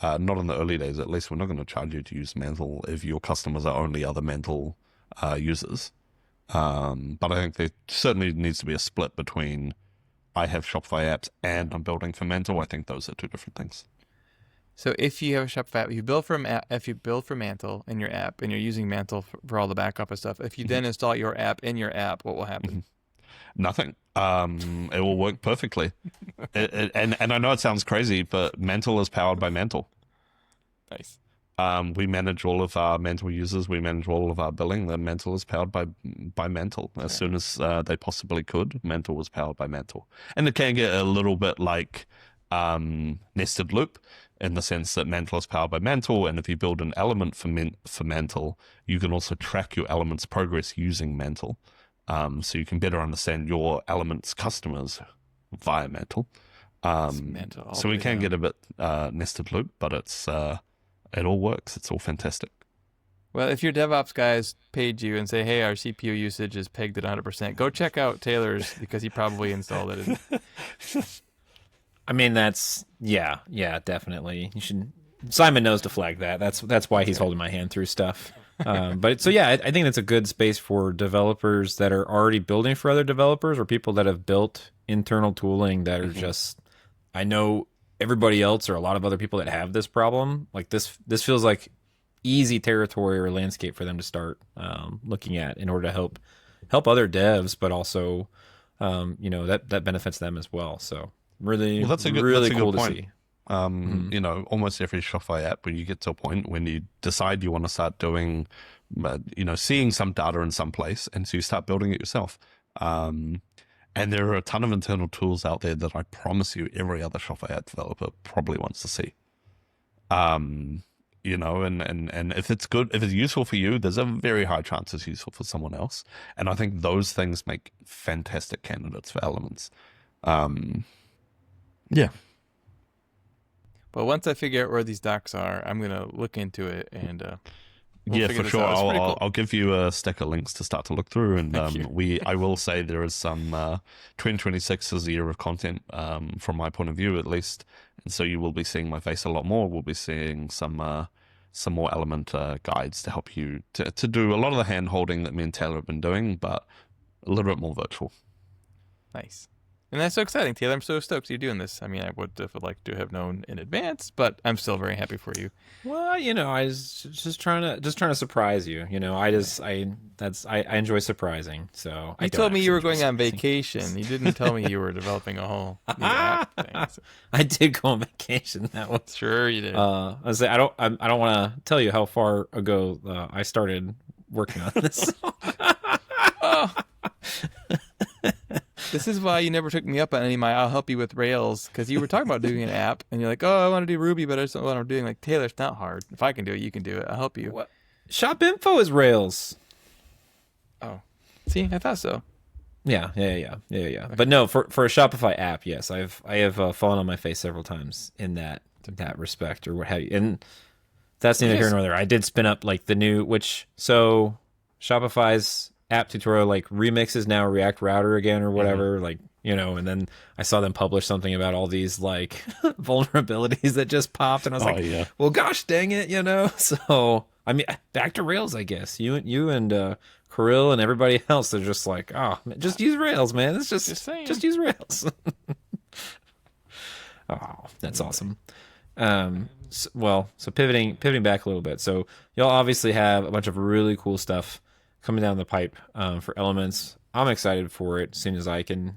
not in the early days at least, we're not going to charge you to use Mantle if your customers are only other Mantle users. But I think there certainly needs to be a split between I have Shopify apps and I'm building for Mantle. I think those are two different things. So if you have a Shopify app, if you build for Mantle in your app and you're using Mantle for all the backup and stuff, if you then install your app in your app, what will happen? Nothing. It will work perfectly. And I know it sounds crazy, but Mantle is powered by Mantle. Nice. We manage all of our Mantle users. We manage all of our billing. The Mantle is powered by Mantle. As soon as they possibly could, Mantle was powered by Mantle. And it can get a little bit like nested loop in the sense that Mantle is powered by Mantle. And if you build an element for Mantle, you can also track your element's progress using Mantle. So you can better understand your element's customers via Mantle. So we can get a bit nested loop, but it all works. It's all fantastic. Well, if your DevOps guys paid you and say, hey, our CPU usage is pegged at 100%, go check out Taylor's because he probably installed it. I mean, yeah, definitely. You should. Simon knows to flag that. That's why he's holding my hand through stuff. But so yeah, I think that's a good space for developers that are already building for other developers or people that have built internal tooling that are just. I know everybody else or a lot of other people that have this problem. Like this feels like easy territory or landscape for them to start looking at in order to help other devs, but also that benefits them as well. So really, well, that's a really good cool to point. see. Almost every Shopify app, when you get to a point when you decide you want to start doing, seeing some data in some place, and so you start building it yourself. And there are a ton of internal tools out there that I promise you every other Shopify app developer probably wants to see. And if it's good, if it's useful for you, there's a very high chance it's useful for someone else. And I think those things make fantastic candidates for elements. Yeah. But once I figure out where these docs are, I'm going to look into it and we'll for sure. Cool. I'll give you a stack of links to start to look through, and I will say there is some 2026 is a year of content from my point of view at least, and so you will be seeing my face a lot more. We'll be seeing some more element guides to help you to do a lot of the hand holding that me and Taylor have been doing, but a little bit more virtual. Nice. And that's so exciting, Taylor. I'm so stoked you're doing this. I mean, I would have liked to have known in advance, but I'm still very happy for you. Well, I was just trying to surprise you. I enjoy surprising. So you told me you were going on vacation. You didn't tell me you were developing a whole new app thing. So. I did go on vacation. That was sure you did. I don't want to tell you how far ago I started working on this. Oh. This is why you never took me up on any of my I'll help you with Rails, because you were talking about doing an app, and you're like, oh, I want to do Ruby, but I just don't know what I'm doing. Like, Taylor, it's not hard. If I can do it, you can do it. I'll help you. What? Shop Info is Rails. Oh. See, I thought so. Yeah. Okay. But no, for a Shopify app, yes, I have fallen on my face several times in that respect or what have you. And that's neither here nor there. I did spin up like the new, so Shopify's app tutorial like remixes now React Router again or whatever, and then I saw them publish something about all these like vulnerabilities that just popped, and I was well, gosh dang it, So I mean, back to Rails, I guess. You and Karl and everybody else, they're just like, oh, just use Rails, man. It's just use Rails. Oh, that's awesome. So pivoting back a little bit. So you'll obviously have a bunch of really cool stuff coming down the pipe for Elements. I'm excited for it as soon as I can,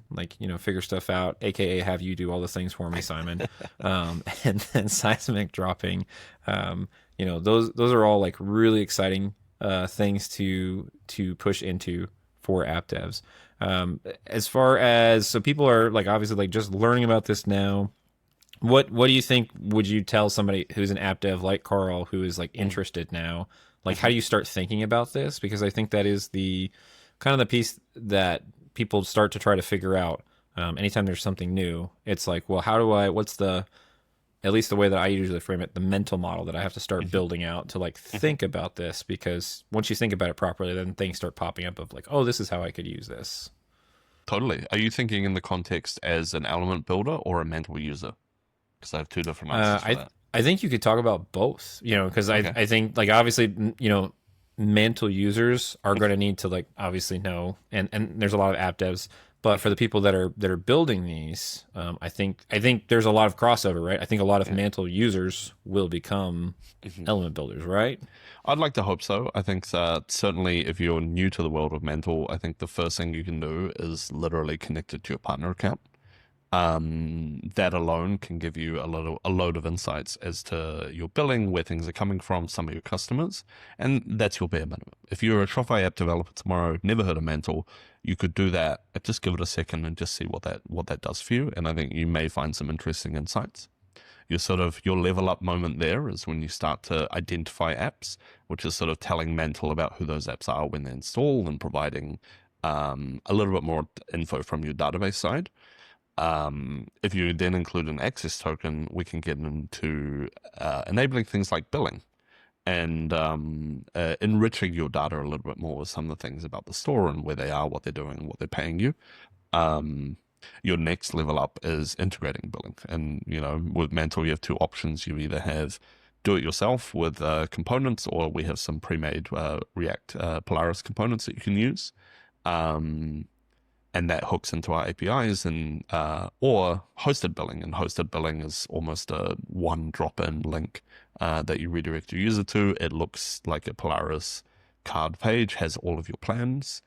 figure stuff out, aka have you do all the things for me, Simon. And then Seismic dropping. Those are all like really exciting things to push into for app devs. As far as, so people are like obviously like just learning about this now. What do you think would you tell somebody who's an app dev like Karl who is like interested now? Like, how do you start thinking about this? Because I think that is the kind of the piece that people start to try to figure out. Anytime there's something new, it's like, well, what's the, at least the way that I usually frame it, the mental model that I have to start building out to like think about this, because once you think about it properly, then things start popping up of like, oh, this is how I could use this. Totally. Are you thinking in the context as an element builder or a Mantle user? Because I have two different answers for that. I think you could talk about both, because Okay. I think like obviously, Mantle users are going to need to like obviously know, and there's a lot of app devs, but for the people that are building these, I think there's a lot of crossover, right? I think a lot of Mantle users will become element builders, right? I'd like to hope so. I think that certainly if you're new to the world of Mantle, I think the first thing you can do is literally connect it to your partner account. That alone can give you a load of insights as to your billing, where things are coming from, some of your customers, and that's your bare minimum. If you're a Shopify app developer tomorrow, never heard of Mantle, you could do that. Just give it a second and just see what that does for you, and I think you may find some interesting insights. Your level up moment there is when you start to identify apps, which is sort of telling Mantle about who those apps are when they install and providing a little bit more info from your database side. If you then include an access token, we can get into enabling things like billing and enriching your data a little bit more with some of the things about the store and where they are, what they're doing, what they're paying you. Your next level up is integrating billing. And, with Mantle, you have two options. You either have do it yourself with components, or we have some pre-made React Polaris components that you can use. And that hooks into our APIs, and or hosted billing. And hosted billing is almost a one drop-in link that you redirect your user to. It looks like a Polaris card page, has all of your plans.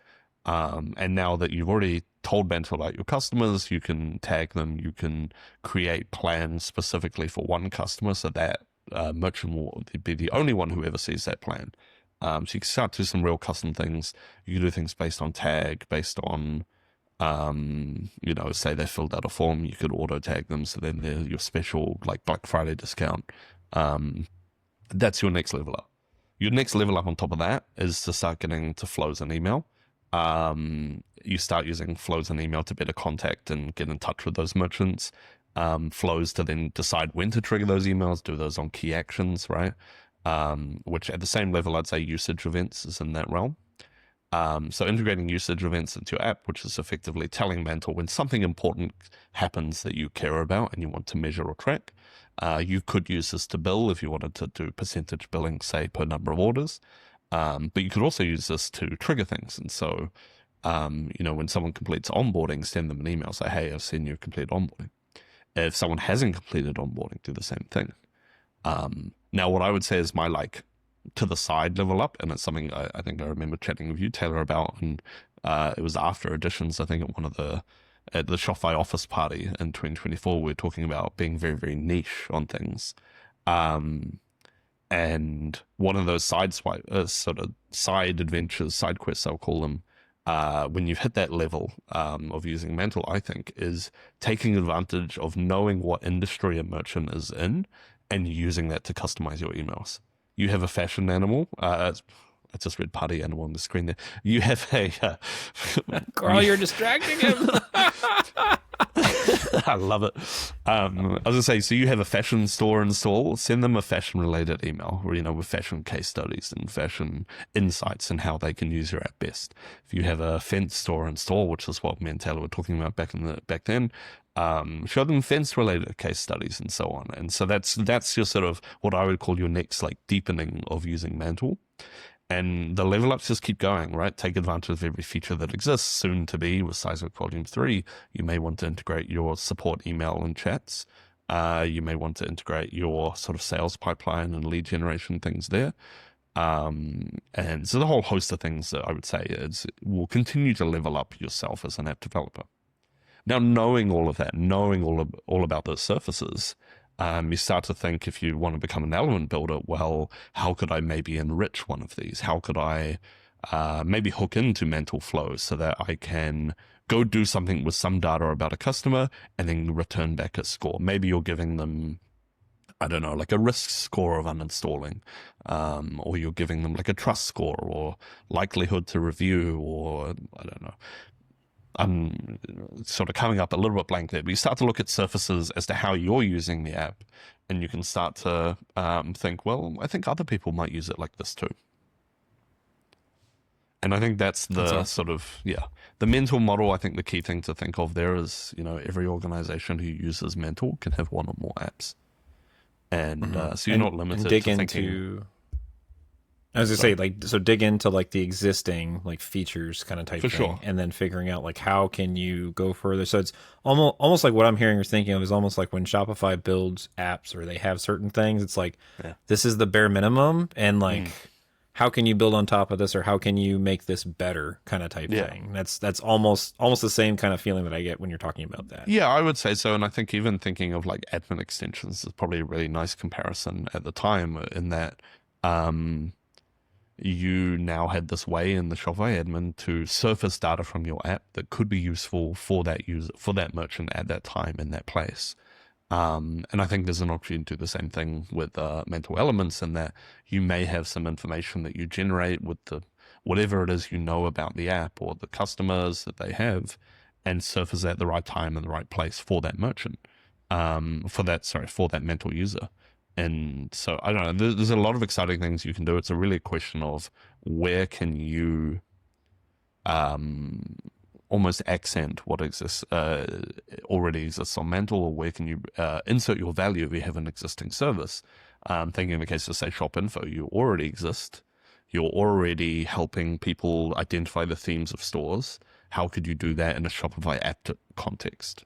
And now that you've already told Mantle about your customers, you can tag them, you can create plans specifically for one customer, so that merchant will be the only one who ever sees that plan. So you can start to do some real custom things. You can do things based on tag, based on say they filled out a form, you could auto tag them, so then they're your special like Black Friday discount. That's your next level up. Your next level up on top of that is to start getting to flows and email. You start using flows and email to better contact and get in touch with those merchants. Flows to then decide when to trigger those emails, do those on key actions, right? Which at the same level, I'd say usage events is in that realm. So integrating usage events into your app, which is effectively telling Mantle when something important happens that you care about and you want to measure or track. You could use this to bill if you wanted to do percentage billing, say, per number of orders. But you could also use this to trigger things. And so, when someone completes onboarding, send them an email, say, hey, I've seen you complete onboarding. If someone hasn't completed onboarding, do the same thing. Now, what I would say is my to the side level up, and it's something I think I remember chatting with you, Taylor, about, and it was after editions, I think at the Shopify office party in 2024, we were talking about being very, very niche on things. And one of those sort of side adventures, side quests, I'll call them, when you've hit that level of using Mantle, I think, is taking advantage of knowing what industry a merchant is in and using that to customize your emails. You have a fashion animal. I just read party animal on the screen there. You have a... Karl, you're distracting him. I love it. I was going to say, so you have a fashion store install, send them a fashion-related email, with fashion case studies and fashion insights and how they can use your app best. If you have a fence store install, which is what me and Taylor were talking about back then, show them fence-related case studies and so on. And so that's your sort of what I would call your next deepening of using Mantle. And the level ups just keep going, right? Take advantage of every feature that exists. Soon to be with Seismic Volume 3, you may want to integrate your support email and chats. You may want to integrate your sort of sales pipeline and lead generation things there. And so the whole host of things that I would say will continue to level up yourself as an app developer. Now, knowing all of that, knowing all about those surfaces, you start to think, if you want to become an element builder, well, how could I maybe enrich one of these? How could I maybe hook into Mantle Flow so that I can go do something with some data about a customer and then return back a score? Maybe you're giving them, I don't know, like a risk score of uninstalling, or you're giving them like a trust score or likelihood to review, or I don't know. I'm sort of coming up a little bit blank there, but you start to look at surfaces as to how you're using the app, and you can start to think, well, I think other people might use it like this too. And I think that's the awesome. sort of, the mental model. I think the key thing to think of there is, every organization who uses Mantle can have one or more apps. And so you're not limited and dig to into thinking... I was gonna say, like, so dig into like the existing like features kind of type For thing, sure. and then figuring out like how can you go further. So it's almost like what I'm hearing or thinking of is almost like when Shopify builds apps or they have certain things. It's like this is the bare minimum, and like how can you build on top of this, or how can you make this better, kind of type thing. That's almost the same kind of feeling that I get when you're talking about that. Yeah, I would say so. And I think even thinking of like admin extensions is probably a really nice comparison at the time, in that you now had this way in the Shopify admin to surface data from your app that could be useful for that user, for that merchant at that time in that place. And I think there's an opportunity to do the same thing with Mantle Elements, in that you may have some information that you generate with the whatever it is you know about the app or the customers that they have, and surface at the right time and the right place for that merchant, for that Mantle user. And so, I don't know, there's a lot of exciting things you can do. It's a really a question of where can you almost accent what exists already exists on Mantle, or where can you insert your value if you have an existing service. Thinking in the case of, say, Shop Info, you already exist. You're already helping people identify the themes of stores. How could you do that in a Shopify app context?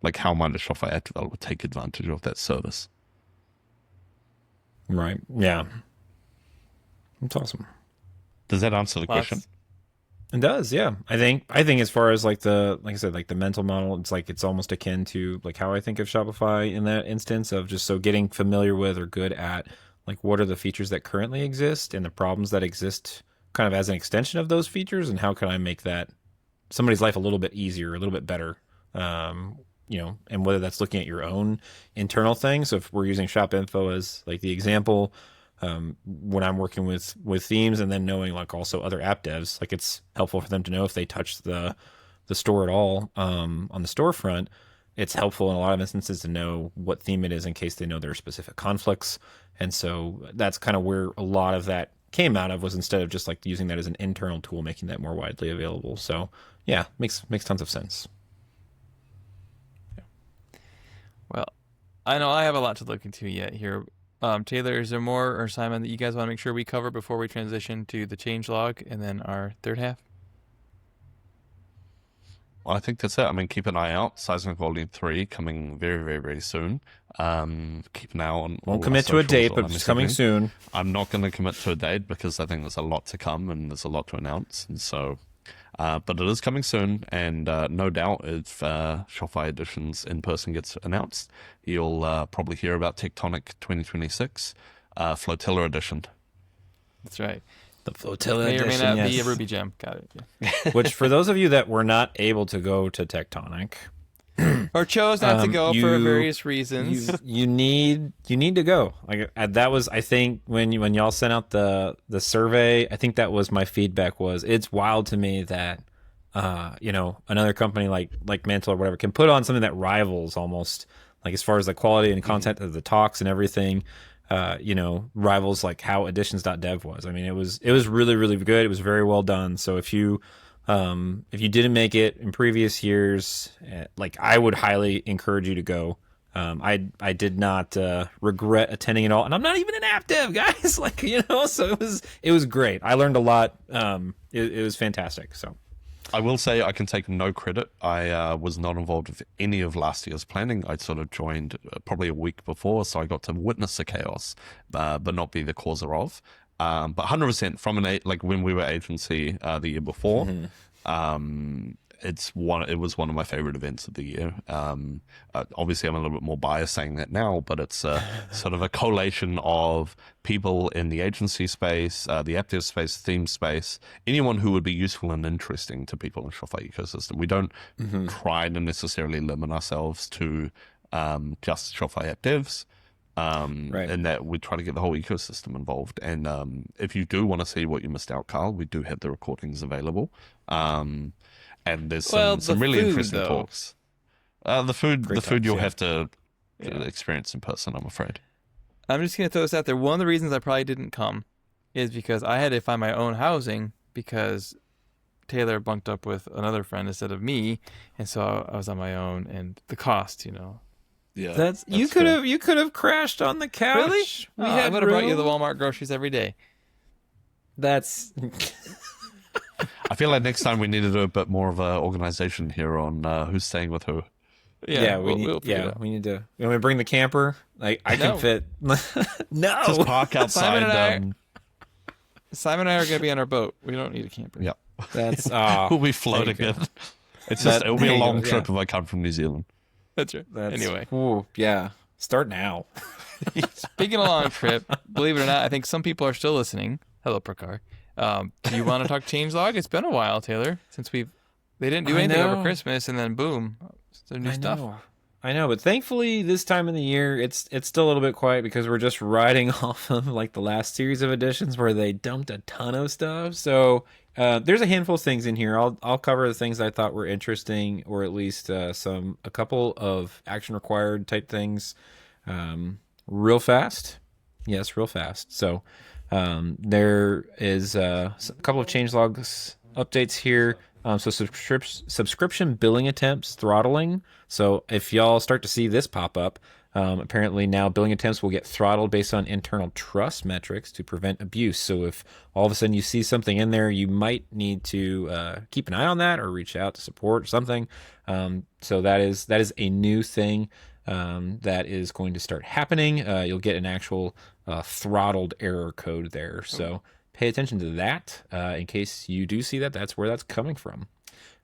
Like, how might a Shopify app developer take advantage of that service? Right. Yeah. That's awesome. Does that answer the question? It does, yeah. I think as far as like I said, like the mental model, it's like it's almost akin to like how I think of Shopify in that instance of just so getting familiar with or good at like what are the features that currently exist and the problems that exist kind of as an extension of those features, and how can I make that somebody's life a little bit easier, a little bit better. And whether that's looking at your own internal thing. So if we're using Shop Info as like the example, when I'm working with themes, and then knowing like also other app devs, like it's helpful for them to know if they touch the store at all on the storefront. It's helpful in a lot of instances to know what theme it is in case they know there are specific conflicts. And so that's kind of where a lot of that came out of, was instead of just like using that as an internal tool, making that more widely available. So yeah, makes tons of sense. Well, I know I have a lot to look into yet here. Taylor, is there more, or Simon, that you guys want to make sure we cover before we transition to the changelog and then our third half? Well, I think that's it. I mean, keep an eye out. Seismic Volume 3 coming very, very, very soon. Keep an eye on. Won't commit to a date, but it's coming soon. I'm not going to commit to a date because I think there's a lot to come and there's a lot to announce. And so, but it is coming soon. And no doubt if Shopify Editions in person gets announced, you'll probably hear about Tectonic 2026 Flotilla Edition. That's right. The Flotilla may Edition, or may not yes. be a Ruby gem. Got it. Yeah. Which, for those of you that were not able to go to Tectonic, or chose not to go for various reasons, you need to go. Like that was, I think, when y'all sent out the survey, I think that was my feedback. Was it's wild to me that another company like Mantle or whatever can put on something that rivals almost, like as far as the quality and content of the talks and everything. Rivals like how editions.dev was. I mean, it was really, really good. It was very well done. So if you didn't make it in previous years, like I would highly encourage you to go. I did not regret attending at all, and I'm not even an app dev, guys. So it was great. I learned a lot. It was fantastic. So I will say I can take no credit. I was not involved with any of last year's planning. I sort of joined probably a week before, so I got to witness the chaos, but not be the causer of. But 100% from like when we were agency the year before, it was one of my favorite events of the year. Obviously, I'm a little bit more biased saying that now, but it's sort of a collation of people in the agency space, the app dev space, theme space, anyone who would be useful and interesting to people in Shopify ecosystem. We don't try to necessarily limit ourselves to just Shopify app devs. And that we try to get the whole ecosystem involved. And if you do want to see what you missed out, Karl, we do have the recordings available. And there's some really interesting talks. The food you'll have to experience in person, I'm afraid. I'm just going to throw this out there. One of the reasons I probably didn't come is because I had to find my own housing because Taylor bunked up with another friend instead of me. And so I was on my own, and the cost, Yeah, That's you could have crashed on the couch. Really? I would have brought you the Walmart groceries every day. That's I feel like next time we need to do a bit more of an organization here on who's staying with who. we need to. You want me to bring the camper? Like I can fit. No, just park outside. Simon and I are going to be on our boat. We don't need a camper. Yeah, that's we'll be floating in. It'll be a long trip if I come from New Zealand. That's right. Anyway. Ooh, yeah. Start now. Speaking of a long trip, believe it or not, I think some people are still listening. Hello, Prakar. Do you want to talk changelog? It's been a while, Taylor, since they didn't do anything over Christmas, and then boom, there's new stuff. I know, but thankfully this time of the year it's still a little bit quiet because we're just riding off of like the last series of editions where they dumped a ton of stuff. So there's a handful of things in here. I'll cover the things I thought were interesting, or at least a couple of action required type things, real fast. Yes, real fast. So there is a couple of changelogs updates here. So subscription billing attempts throttling. So if y'all start to see this pop up, apparently now billing attempts will get throttled based on internal trust metrics to prevent abuse. So if all of a sudden you see something in there, you might need to keep an eye on that or reach out to support or something. So that is a new thing that is going to start happening. You'll get an actual throttled error code there. So pay attention to that in case you do see that. That's where that's coming from.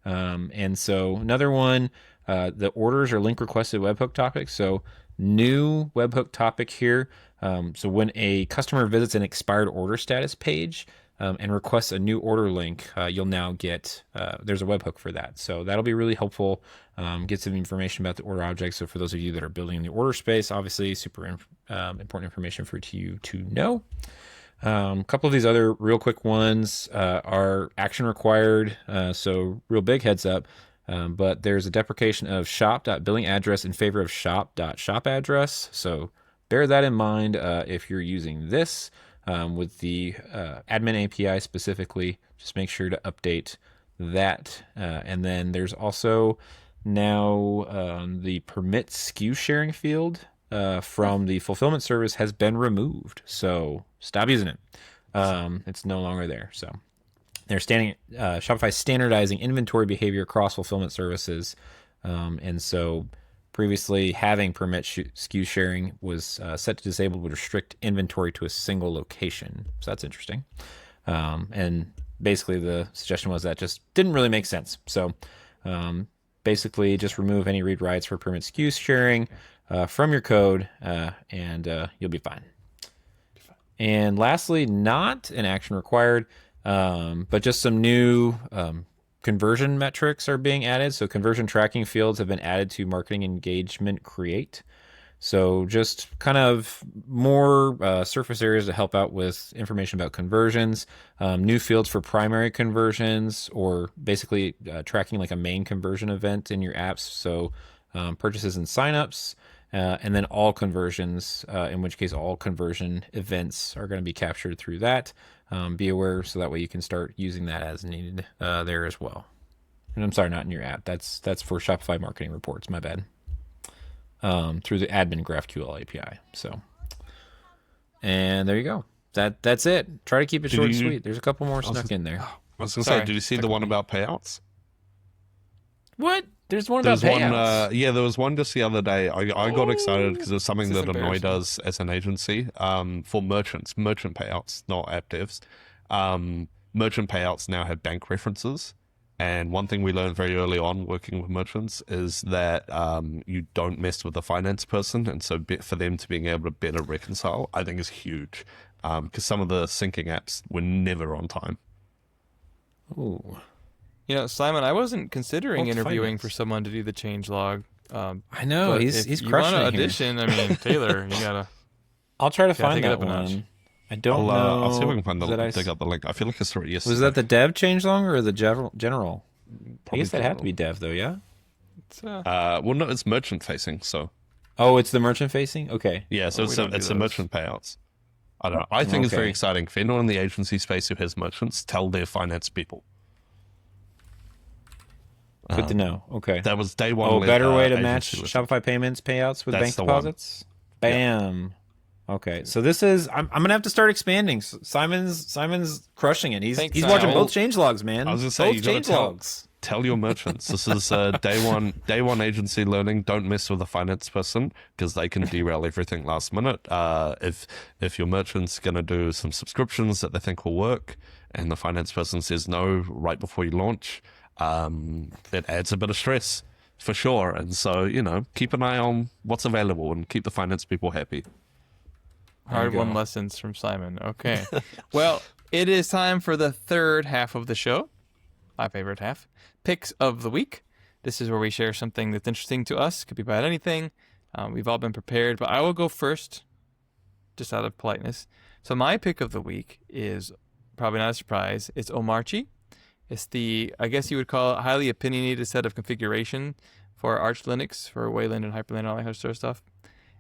And so another one, the orders or link requested webhook topics. So new webhook topic here. So when a customer visits an expired order status page and requests a new order link, you'll now get, there's a webhook for that. So that'll be really helpful. Get some information about the order object. So for those of you that are building in the order space, obviously super important information for you to know. A couple of these other real quick ones are action required, so real big heads up, but there's a deprecation of shop.billingaddress in favor of shop.shopaddress, so bear that in mind if you're using this with the admin API specifically. Just make sure to update that. And then there's also now the permit SKU sharing field from the fulfillment service has been removed, so stop using it. It's no longer there. So they're Shopify standardizing inventory behavior across fulfillment services, and so previously having permit SKU sharing was set to disabled would restrict inventory to a single location. So that's interesting. And basically the suggestion was that just didn't really make sense. So basically just remove any read writes for permit SKU sharing from your code, and you'll be fine. And lastly, not an action required, but just some new conversion metrics are being added. So conversion tracking fields have been added to Marketing Engagement Create. So just kind of more surface areas to help out with information about conversions, new fields for primary conversions, or basically tracking like a main conversion event in your apps. So purchases and signups. And then all conversions, in which case all conversion events are going to be captured through that. Be aware so that way you can start using that as needed there as well. And I'm sorry, not in your app. That's for Shopify marketing reports. My bad. Through the admin GraphQL API. So, and there you go. That's it. Try to keep it short and sweet. There's a couple more snuck in there. I was going to say, did you see the one about payouts? What? There's one There about was one, payouts. there was one just the other day. I got excited because it's something This is that Annoy embarrassing. does as an agency, for merchant payouts, not app devs. Merchant payouts now have bank references. And one thing we learned very early on working with merchants is that you don't mess with the finance person. And so for them to being able to better reconcile, I think is huge. Because some of the syncing apps were never on time. Ooh. Simon, I wasn't considering Well, interviewing finance. for someone to do the change log. I know But he's if you want crushing to it here. audition, I mean, Taylor, you gotta I'll try to find take it that up a notch. one. I don't know. I'll see if I can find that I dig up the link. I feel like I saw it yesterday. was that the dev change log or the general? I Probably guess that had to general. be dev though, yeah. It's, Well, no, it's merchant facing. So Oh, it's the merchant facing. Okay. yeah, so we don't do it's the those. merchant payouts. I don't know. I think it's very Okay. exciting. For anyone in the agency space who has merchants, tell their finance people. Good to know. Okay. That was day one. Oh, better way to match agency listing. Shopify payments payouts with That's bank the one. deposits. Bam. Okay, so this is I'm gonna have to start expanding. Simon's crushing it. He's Thanks, watching Simon. both change logs, man. I was gonna say, you both gotta change tell- logs. Tell your merchants this is day one agency learning. Don't mess with a finance person because they can derail everything last minute. If your merchant's gonna do some subscriptions that they think will work, and the finance person says no right before you launch, it adds a bit of stress for sure. And so keep an eye on what's available and keep the finance people happy. Hard-won lessons from Simon. Okay. Well, it is time for the third half of the show. My favorite half. Picks of the week. This is where we share something that's interesting to us. Could be about anything. We've all been prepared, but I will go first, just out of politeness. So my pick of the week is probably not a surprise. It's Omarchy. It's the, I guess you would call it, highly opinionated set of configuration for Arch Linux, for Wayland and Hyperland and all that kind of sort of stuff.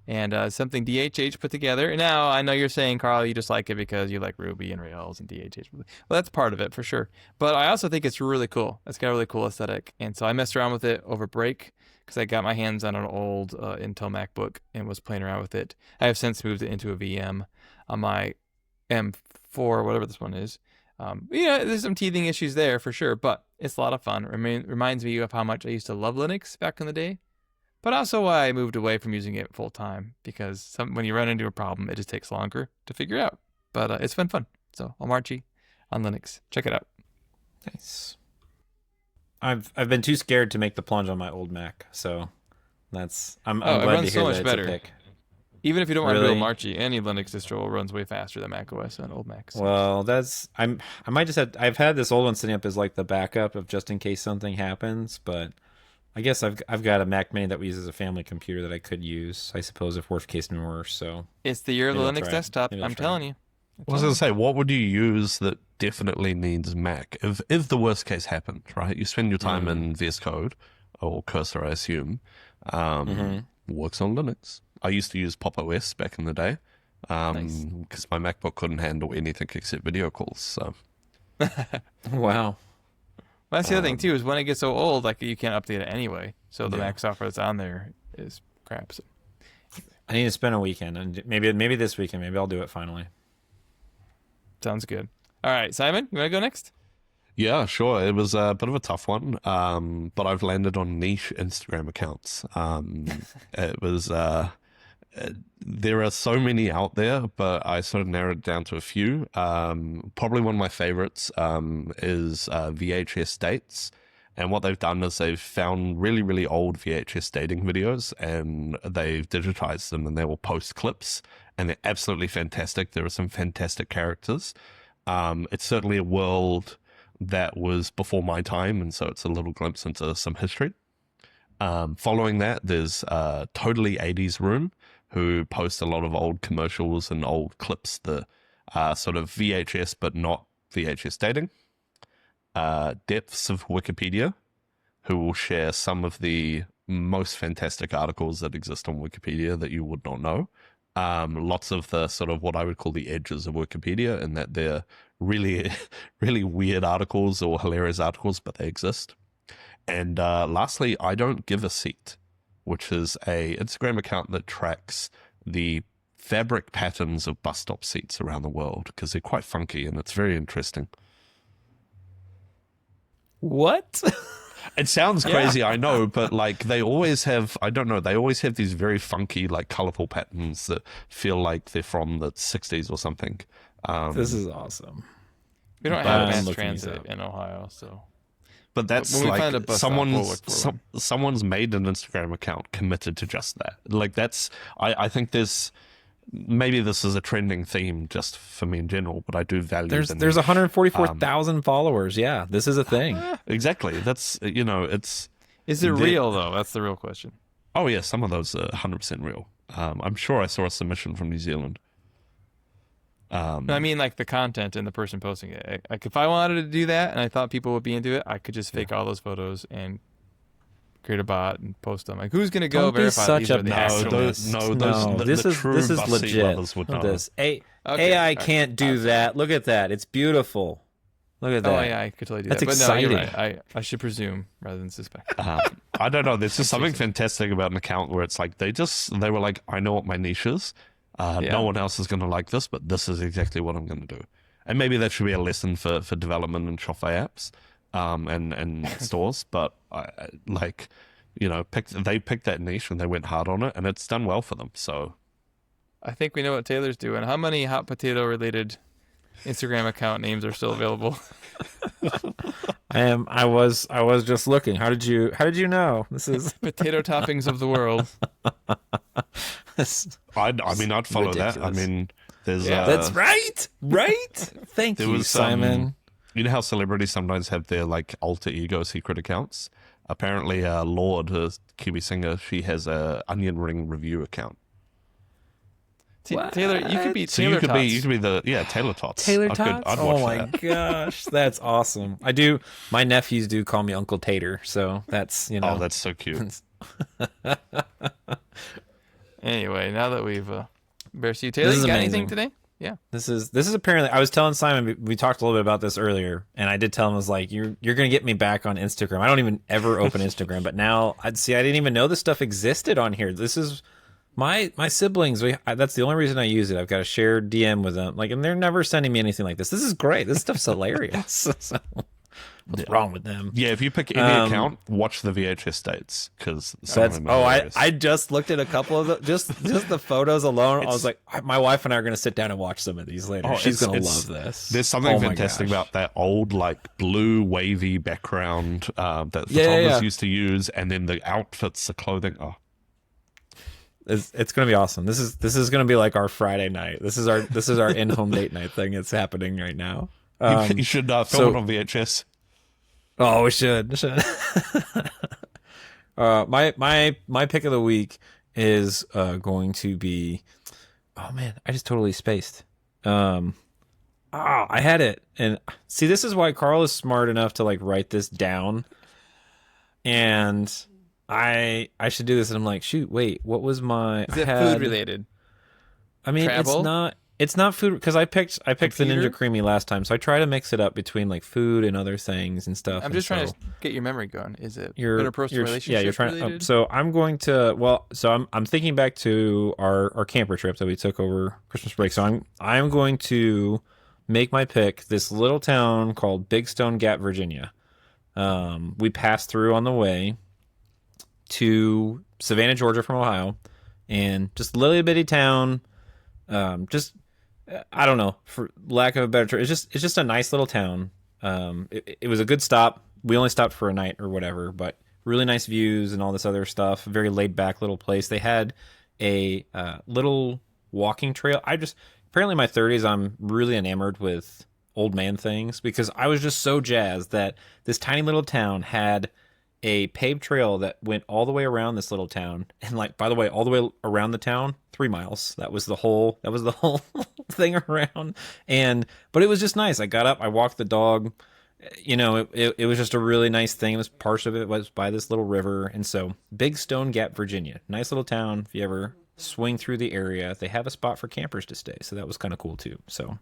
And something DHH put together. Now, I know you're saying, Karl, you just like it because you like Ruby and Rails and DHH. Well, that's part of it for sure. But I also think it's really cool. It's got a really cool aesthetic. And so I messed around with it over break because I got my hands on an old Intel MacBook and was playing around with it. I have since moved it into a VM on my M4, whatever this one is. There's some teething issues there for sure, but it's a lot of fun. Reminds me of how much I used to love Linux back in the day. But also why I moved away from using it full time, because when you run into a problem, it just takes longer to figure out. But it's been fun. So Omarchy on Linux. Check it out. Nice. I've been too scared to make the plunge on my old Mac, so I'm it glad to runs hear so much that better. it's a pick. Even if you don't want to Really? do Omarchy, any Linux distro runs way faster than macOS on old Macs. Well, I might just have I've had this old one sitting up as like the backup of just in case something happens, but I guess I've got a Mac Mini that we use as a family computer that I could use, I suppose, if worst case and worse. So It's the year of the Maybe I'll Linux try it. desktop. Maybe I'll I'm try telling it. you. I was going to say, what would you use that definitely needs Mac? If the worst case happened, right? You spend your time in VS Code or Cursor, I assume. Works on Linux. I used to use Pop! OS back in the day because my MacBook couldn't handle anything except video calls. So wow. Well, that's the other thing too, is when it gets so old, like you can't update it anyway. So the Yeah. Mac software that's on there is crap. So. I need to spend a weekend, and maybe this weekend, maybe I'll do it finally. Sounds good. All right, Simon, you want to go next? yeah, sure. It was a bit of a tough one, but I've landed on niche Instagram accounts. It was there are so many out there, but I sort of narrowed it down to a few. Probably one of my favorites is VHS dates. And what they've done is they've found really, really old VHS dating videos and they've digitized them and they will post clips and they're absolutely fantastic. There are some fantastic characters. It's certainly a world that was before my time, and so it's a little glimpse into some history. Following that, there's Totally 80s Room, who post a lot of old commercials and old clips that are sort of VHS but not VHS dating. Depths of Wikipedia, who will share some of the most fantastic articles that exist on Wikipedia that you would not know. Lots of the sort of what I would call the edges of Wikipedia, in that they're really, really weird articles or hilarious articles, but they exist. And lastly, I Don't Give a Seat, which is a Instagram account that tracks the fabric patterns of bus stop seats around the world, because they're quite funky and it's very interesting. What? It sounds crazy, I know, but like they always have, I don't know, they always have these very funky, like colorful patterns that feel like they're from the 60s or something. This is awesome. We don't But have I'm mass looking these transit up. in Ohio, so. But that's when we like find a bus stop, we'll look for one. someone's made an Instagram account committed to just that. Like that's, I think there's, maybe this is a trending theme just for me in general, but I do value There's the there's niche. 144,000 followers. Yeah, this is a thing. Exactly. That's, you know, it's, Is it real though? That's the real question. oh yeah, some of those are 100% real. I'm sure I saw a submission from New Zealand. No, I mean, like the content and the person posting it. Like, if I wanted to do that and I thought people would be into it, I could just fake all those photos and create a bot and post them. Like, who's gonna go Don't be verify such these a are the actual? this is true this is Bussy legit. lovers would Look at know. this. Okay, AI alright. can't do that. Look at that. It's beautiful. Look at that. Oh yeah, I could totally do That's that. But no, you're exciting. right. I should presume rather than suspect. I don't know. There's just something fantastic about an account where it's like they were like, I know what my niche is. Yeah. No one else is going to like this, but this is exactly what I'm going to do. And maybe that should be a lesson for development and Shopify apps and stores. But like, you know, they picked that niche and they went hard on it, and it's done well for them. So I think we know what Taylor's doing. How many hot potato related Instagram account names are still available? I was just looking. How did you know? This is Potato toppings of the world. I mean, I'd follow that. I ridiculous. mean, there's That's right. Right? Thank there you, was Simon. You know how celebrities sometimes have their like alter ego secret accounts? Apparently, Lorde, a Kiwi singer, she has a onion ring review account. Taylor, you could be So Taylor you could Tots. be the Taylor Tots. Taylor I'd Tots? watch Oh my that. gosh, that's awesome. I do. My nephews do call me Uncle Tater, so that's, you know. Oh, that's so cute. Anyway, now that we've embarrassed you, Taylor, This is you got amazing. anything today? Yeah. This is apparently. I was telling Simon, we talked a little bit about this earlier, and I did tell him, I was like, you're gonna get me back on Instagram. I don't even ever open Instagram, but now I didn't even know this stuff existed on here. This is my siblings. That's the only reason I use it. I've got a shared DM with them, like, and they're never sending me anything like this. This is great. This stuff's hilarious. So, what's wrong with them? Yeah, if you pick any account, watch the VHS dates because I just looked at a couple of the just the photos alone. I was like, my wife and I are going to sit down and watch some of these later. Oh, She's going to it's- love this. There's something Oh my fantastic gosh. about that old like blue wavy background that photographers yeah. used to use, and then the outfits, the clothing. Oh, It's going to be awesome. This is going to be like our Friday night. This is our in-home date night thing. It's happening right now. you should film so- it on VHS. Oh, we should. My pick of the week is going to be. Oh man, I just totally spaced. I had it, and see, this is why Karl is smart enough to like write this down, and I should do this. And I'm like, shoot, wait, what was my? Is it food related? I mean, Travel? it's not food because I picked the Computer? Ninja Creamy last time, so I try to mix it up between like food and other things and stuff. I'm and just trying so to get your memory going. Is it you're interpersonal relationship yeah, you're trying. related? So I'm going to I'm thinking back to our camper trip that we took over Christmas break. So I'm going to make my pick this little town called Big Stone Gap, Virginia. We passed through on the way to Savannah, Georgia from Ohio, and just a little bitty town. Just I don't know, for lack of a better term, it's just a nice little town. It was a good stop. We only stopped for a night or whatever, but really nice views and all this other stuff. Very laid back little place. They had a little walking trail. Apparently in my 30s, I'm really enamored with old man things because I was just so jazzed that this tiny little town had a paved trail that went all the way around this little town, and like, by the way, all the way around the town, 3 miles. That was the whole thing around. But it was just nice. I got up, I walked the dog. You know, it was just a really nice thing. It was part of it was by this little river, and so Big Stone Gap, Virginia, nice little town. If you ever swing through the area, they have a spot for campers to stay, so that was kind of cool too. So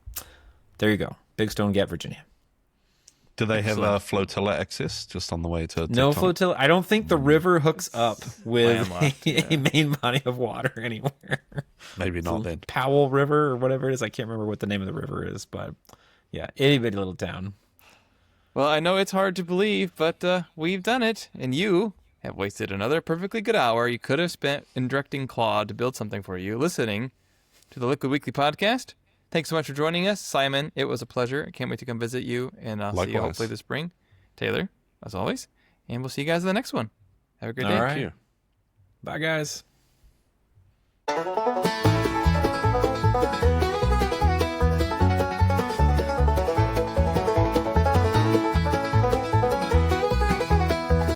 there you go, Big Stone Gap, Virginia. Do they have a flotilla access just on the way to No TikTok? flotilla. I don't think the river hooks up with Landlocked, a main body of water anywhere. Maybe not then. Powell River or whatever it is. I can't remember what the name of the river is, but yeah, itty bitty little town. Well, I know it's hard to believe, but we've done it, and you have wasted another perfectly good hour you could have spent in directing Claude to build something for you, listening to the Liquid Weekly podcast. Thanks so much for joining us, Simon. It was a pleasure. I can't wait to come visit you, and I'll see you hopefully this spring. Taylor, as always, and we'll see you guys in the next one. Have a great day. All right. Bye, guys.